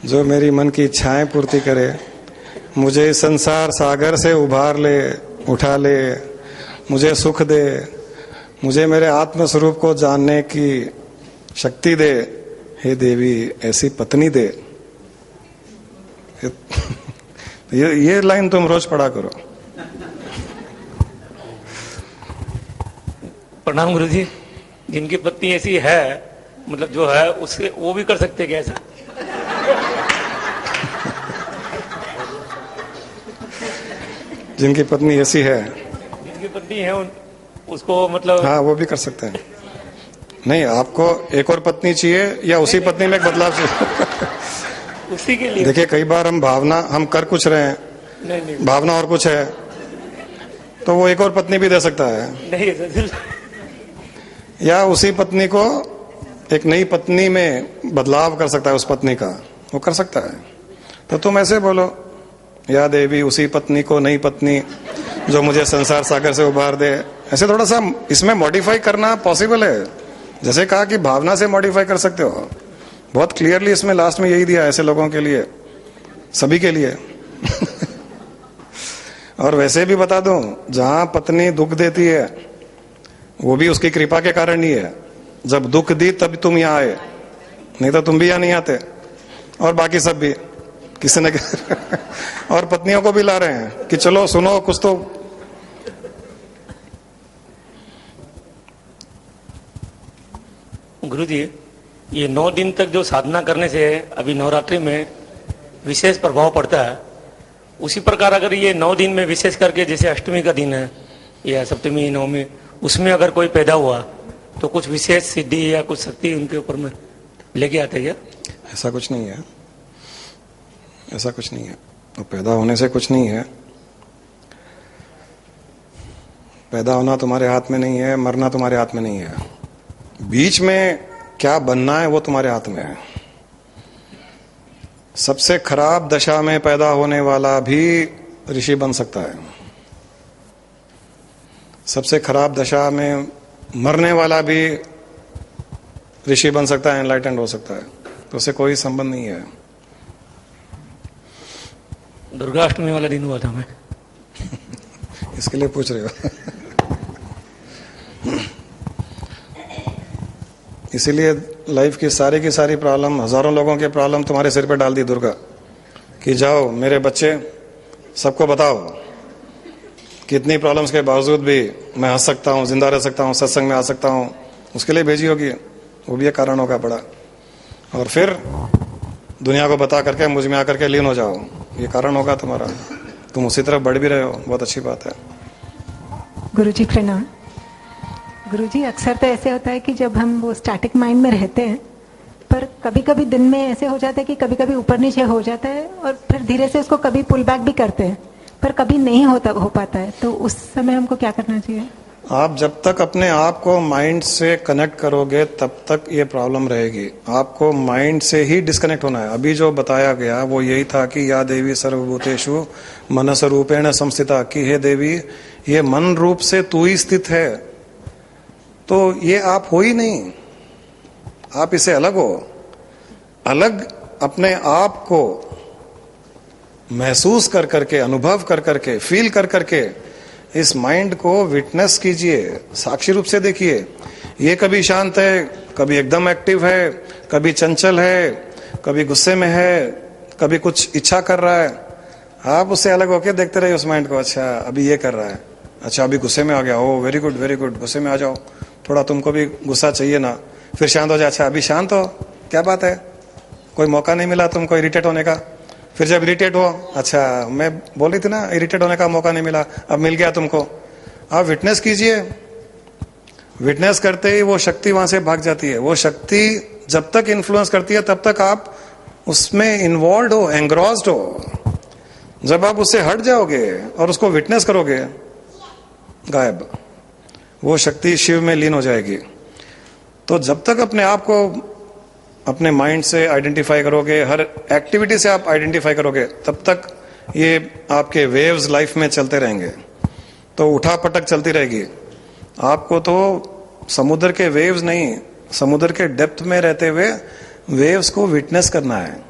जो मेरी मन की इच्छाएं पूर्ति करे, मुझे इस संसार सागर से उभार ले, उठा ले, मुझे सुख दे, मुझे मेरे आत्म स्वरूप को जानने की शक्ति दे। हे देवी, ऐसी पत्नी दे। ये लाइन तुम रोज पढ़ा करो। प्रणाम गुरुजी। जिनकी पत्नी ऐसी है, मतलब जो है उससे वो भी कर सकते क्या ऐसा? जिनकी पत्नी ऐसी है, जिनकी पत्नी है उसको मतलब, हाँ वो भी कर सकते हैं। नहीं, आपको एक और पत्नी चाहिए या उसी पत्नी में एक बदलाव चाहिए? उसी के लिए। देखिए, कई बार हम कर कुछ रहे हैं, नहीं। भावना और कुछ है, तो वो एक और पत्नी भी दे सकता है। नहीं, या उसी पत्नी को एक नई पत्नी में बदलाव कर सकता है, उस पत्नी का वो कर सकता है। तो तुम ऐसे बोलो, या देवी, उसी पत्नी को नई पत्नी जो मुझे संसार सागर से उबार दे। ऐसे थोड़ा सा इसमें मॉडिफाई करना पॉसिबल है। जैसे कहा कि भावना से मॉडिफाई कर सकते हो, बहुत क्लियरली इसमें लास्ट में यही दिया है, ऐसे लोगों के लिए, सभी के लिए। और वैसे भी बता दूं, जहां पत्नी दुख देती है वो भी उसकी कृपा के कारण ही है। जब दुख दी तब तुम यहाँ आए, नहीं तो तुम भी यहाँ नहीं आते। और बाकी सब भी किसी ने और पत्नियों को भी ला रहे हैं कि चलो सुनो कुछ तो। गुरुजी, ये 9 दिन तक जो साधना करने से अभी नवरात्रि में विशेष प्रभाव पड़ता है, उसी प्रकार अगर ये 9 दिन में विशेष करके, जैसे अष्टमी का दिन है या सप्तमी, नवमी, उसमें अगर कोई पैदा हुआ तो कुछ विशेष सिद्धि या कुछ शक्ति उनके ऊपर में लेके आते क्या? ऐसा कुछ नहीं है, ऐसा कुछ नहीं है। तो पैदा होने से कुछ नहीं है। पैदा होना तुम्हारे हाथ में नहीं है, मरना तुम्हारे हाथ में नहीं है, बीच में क्या बनना है वो तुम्हारे हाथ में है। सबसे खराब दशा में पैदा होने वाला भी ऋषि बन सकता है, सबसे खराब दशा में मरने वाला भी ऋषि बन सकता है, एनलाइटेंड हो सकता है, तो उससे कोई संबंध नहीं है। दुर्गाष्टमी वाला दिन हुआ था मैं इसके लिए पूछ रहे हो इसीलिए लाइफ की सारी प्रॉब्लम, हजारों लोगों के प्रॉब्लम तुम्हारे सिर पे डाल दी दुर्गा कि जाओ मेरे बच्चे सबको बताओ कि इतनी प्रॉब्लम्स के बावजूद भी मैं हंस सकता हूँ, जिंदा रह सकता हूँ, सत्संग में आ सकता हूँ, उसके लिए भेजी होगी, वो भी एक कारण होगा बड़ा। और फिर दुनिया को बता करके मुझ में आकर के लीन हो जाओ, ये कारण होगा तुम्हारा। तुम उसी तरफ बढ़ भी रहे हो, बहुत अच्छी बात है। गुरुजी प्रणाम। गुरुजी अक्सर तो ऐसे होता है कि जब हम वो स्टैटिक माइंड में रहते हैं, पर कभी कभी दिन में ऐसे हो जाता है कि कभी कभी ऊपर नीचे हो जाता है और फिर धीरे से उसको कभी पुल बैक भी करते हैं, पर कभी नहीं हो पाता है, तो उस समय हमको क्या करना चाहिए? आप जब तक अपने आप को माइंड से कनेक्ट करोगे तब तक ये प्रॉब्लम रहेगी। आपको माइंड से ही डिस्कनेक्ट होना है। अभी जो बताया गया वो यही था कि या देवी सर्वभूतेषु मनस रूपेण संस्थिता, कि हे देवी ये मन रूप से तू ही स्थित है। तो ये आप हो ही नहीं, आप इससे अलग हो। अलग अपने आप को महसूस कर करके, अनुभव कर करके, फील कर करके इस माइंड को विटनेस कीजिए, साक्षी रूप से देखिए। ये कभी शांत है, कभी एकदम एक्टिव है, कभी चंचल है, कभी गुस्से में है, कभी कुछ इच्छा कर रहा है। आप उससे अलग होकर देखते रहिए उस माइंड को। अच्छा अभी ये कर रहा है, अच्छा अभी गुस्से में आ गया, ओ वेरी गुड वेरी गुड, गुस्से में आ जाओ, थोड़ा तुमको भी गुस्सा चाहिए ना, फिर शांत हो जाए। अच्छा अभी शांत हो, क्या बात है, कोई मौका नहीं मिला तुमको इरिटेट होने का। फिर जब इरिटेट हो, अच्छा मैं बोल रही थी ना इरिटेट होने का मौका नहीं मिला, अब मिल गया तुमको। आप विटनेस कीजिए। विटनेस करते ही वो शक्ति वहां से भाग जाती है। वो शक्ति जब तक इन्फ्लुएंस करती है तब तक आप उसमें इन्वॉल्व हो, एंग्रॉस्ड हो। जब आप उससे हट जाओगे और उसको विटनेस करोगे, गायब, वो शक्ति शिव में लीन हो जाएगी। तो जब तक अपने आप को अपने माइंड से आइडेंटिफाई करोगे, हर एक्टिविटी से आप आइडेंटिफाई करोगे, तब तक ये आपके वेव्स लाइफ में चलते रहेंगे। तो उठा पटक चलती रहेगी। आपको तो समुद्र के वेव्स नहीं, समुद्र के डेप्थ में रहते हुए वेव्स को विटनेस करना है।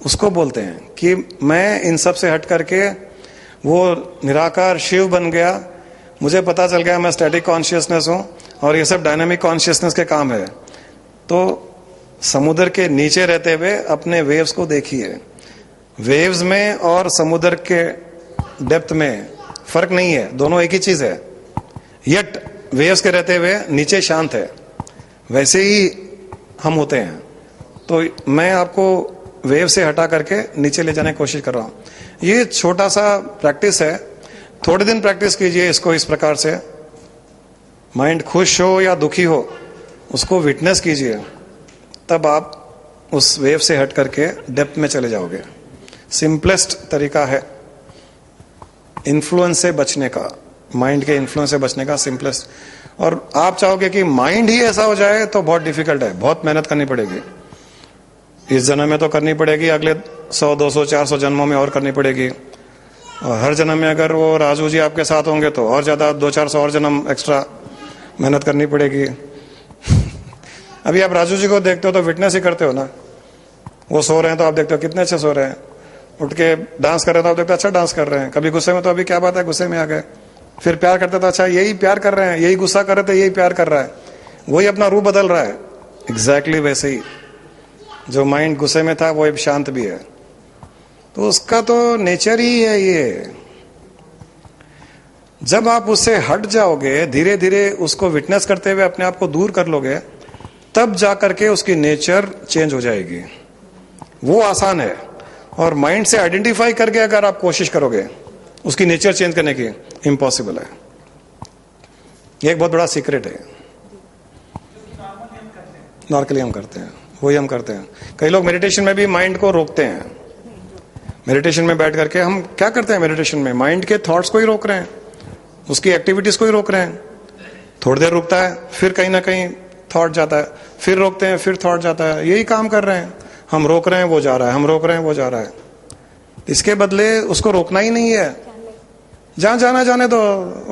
उसको बोलते हैं कि मैं इन सब से हट करके वो निराकार शिव बन गया, मुझे पता चल गया मैं स्टैटिक कॉन्शियसनेस हूं और ये सब डायनामिक कॉन्शियसनेस के काम है। तो समुद्र के नीचे रहते हुए अपने वेव्स को देखिए। वेव्स में और समुद्र के डेप्थ में फर्क नहीं है, दोनों एक ही चीज है। यट वेव्स के रहते हुए नीचे शांत है, वैसे ही हम होते हैं। तो मैं आपको वेव से हटा करके नीचे ले जाने की कोशिश कर रहा हूं। ये छोटा सा प्रैक्टिस है, थोड़े दिन प्रैक्टिस कीजिए इसको इस प्रकार से। माइंड खुश हो या दुखी हो, उसको विटनेस कीजिए, तब आप उस वेव से हट करके डेप्थ में चले जाओगे। सिंपलेस्ट तरीका है इन्फ्लुएंस से बचने का, माइंड के इन्फ्लुएंस से बचने का सिंपलेस्ट। और आप चाहोगे कि माइंड ही ऐसा हो जाए तो बहुत डिफिकल्ट है, बहुत मेहनत करनी पड़ेगी। इस जन्म में तो करनी पड़ेगी, अगले 100 200 400 जन्मों में और करनी पड़ेगी। और हर जन्म में अगर वो राजू जी आपके साथ होंगे तो और ज्यादा 200-400 और जन्म एक्स्ट्रा मेहनत करनी पड़ेगी। अभी आप राजू जी को देखते हो तो विटनेस ही करते हो ना। वो सो रहे हैं तो आप देखते हो कितने अच्छे सो रहे हैं, उठ के डांस कर रहे हैं तो आप देखते हो अच्छा डांस कर रहे हैं। कभी गुस्से में तो अभी क्या बात है, गुस्से में आ गए। फिर प्यार करते तो अच्छा यही प्यार कर रहे हैं, यही गुस्सा कर रहे थे यही प्यार कर रहा है, वही अपना रूप बदल रहा है। एग्जैक्टली वैसे ही जो माइंड गुस्से में था वो अब शांत भी है। तो उसका तो नेचर ही है ये। जब आप उससे हट जाओगे, धीरे धीरे उसको विटनेस करते हुए अपने आप को दूर कर लोगे, तब जाकर के उसकी नेचर चेंज हो जाएगी। वो आसान है। और माइंड से आइडेंटिफाई करके अगर आप कोशिश करोगे उसकी नेचर चेंज करने की, इम्पॉसिबल है। ये एक बहुत बड़ा सीक्रेट है। नॉर्मली हम करते हैं, वही हम करते हैं। कई लोग मेडिटेशन में भी माइंड को रोकते हैं। मेडिटेशन में बैठ करके हम क्या करते हैं, मेडिटेशन में माइंड के थॉट्स को ही रोक रहे हैं। उसकी एक्टिविटीज को ही रोक रहे हैं। थोड़ी देर रुकता है, फिर कहीं ना कहीं थॉट जाता है, फिर रोकते हैं, फिर थॉट जाता है। यही काम कर रहे हैं हम, रोक रहे हैं वो जा रहा है, हम रोक रहे हैं वो जा रहा है। इसके बदले उसको रोकना ही नहीं है, जहां जाना जाने दो,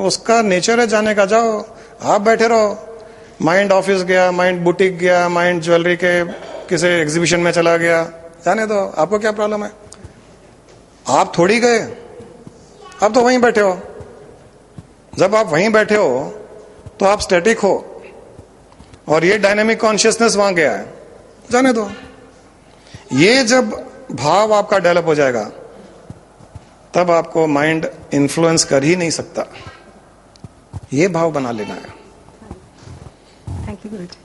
उसका नेचर है जाने का, जाओ। आप बैठे रहो, माइंड ऑफिस गया, माइंड बुटीक गया, माइंड ज्वेलरी के किसी एग्जीबिशन में चला गया, जाने दो, आपको क्या प्रॉब्लम है? आप थोड़ी गए, आप तो वहीं बैठे हो। जब आप वहीं बैठे हो तो आप स्टैटिक हो, और ये डायनेमिक कॉन्शियसनेस वहां गया है, जाने दो। ये जब भाव आपका डेवलप हो जाएगा, तब आपको माइंड इन्फ्लुएंस कर ही नहीं सकता। ये भाव बना लेना है। थैंक यू गुरुजी।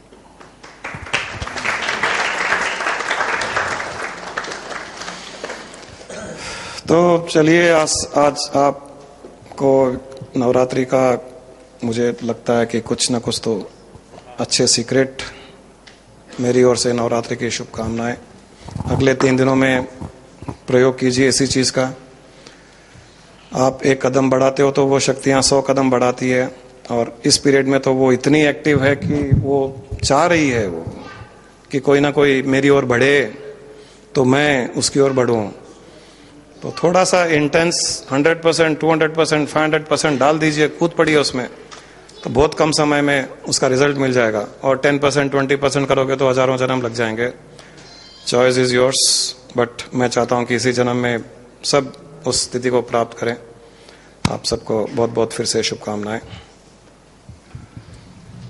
तो चलिए, आज आपको नवरात्रि का मुझे लगता है कि कुछ ना कुछ तो अच्छे सीक्रेट, मेरी ओर से नवरात्रि की शुभकामनाएं। अगले 3 दिनों में प्रयोग कीजिए इसी चीज का। आप एक कदम बढ़ाते हो तो वो शक्तियां 100 कदम बढ़ाती है, और इस पीरियड में तो वो इतनी एक्टिव है कि वो चाह रही है वो कि कोई ना कोई मेरी ओर बढ़े तो मैं उसकी ओर बढ़ूं। तो थोड़ा सा इंटेंस 100%, 200%, 500% डाल दीजिए, कूद पड़िए उसमें, तो बहुत कम समय में उसका रिजल्ट मिल जाएगा। और 10%, 20% करोगे तो हजारों जन्म लग जाएंगे। चॉइस इज योर्स, बट मैं चाहता हूं कि इसी जन्म में सब उस स्थिति को प्राप्त करें। आप सबको बहुत बहुत फिर से शुभकामनाएं।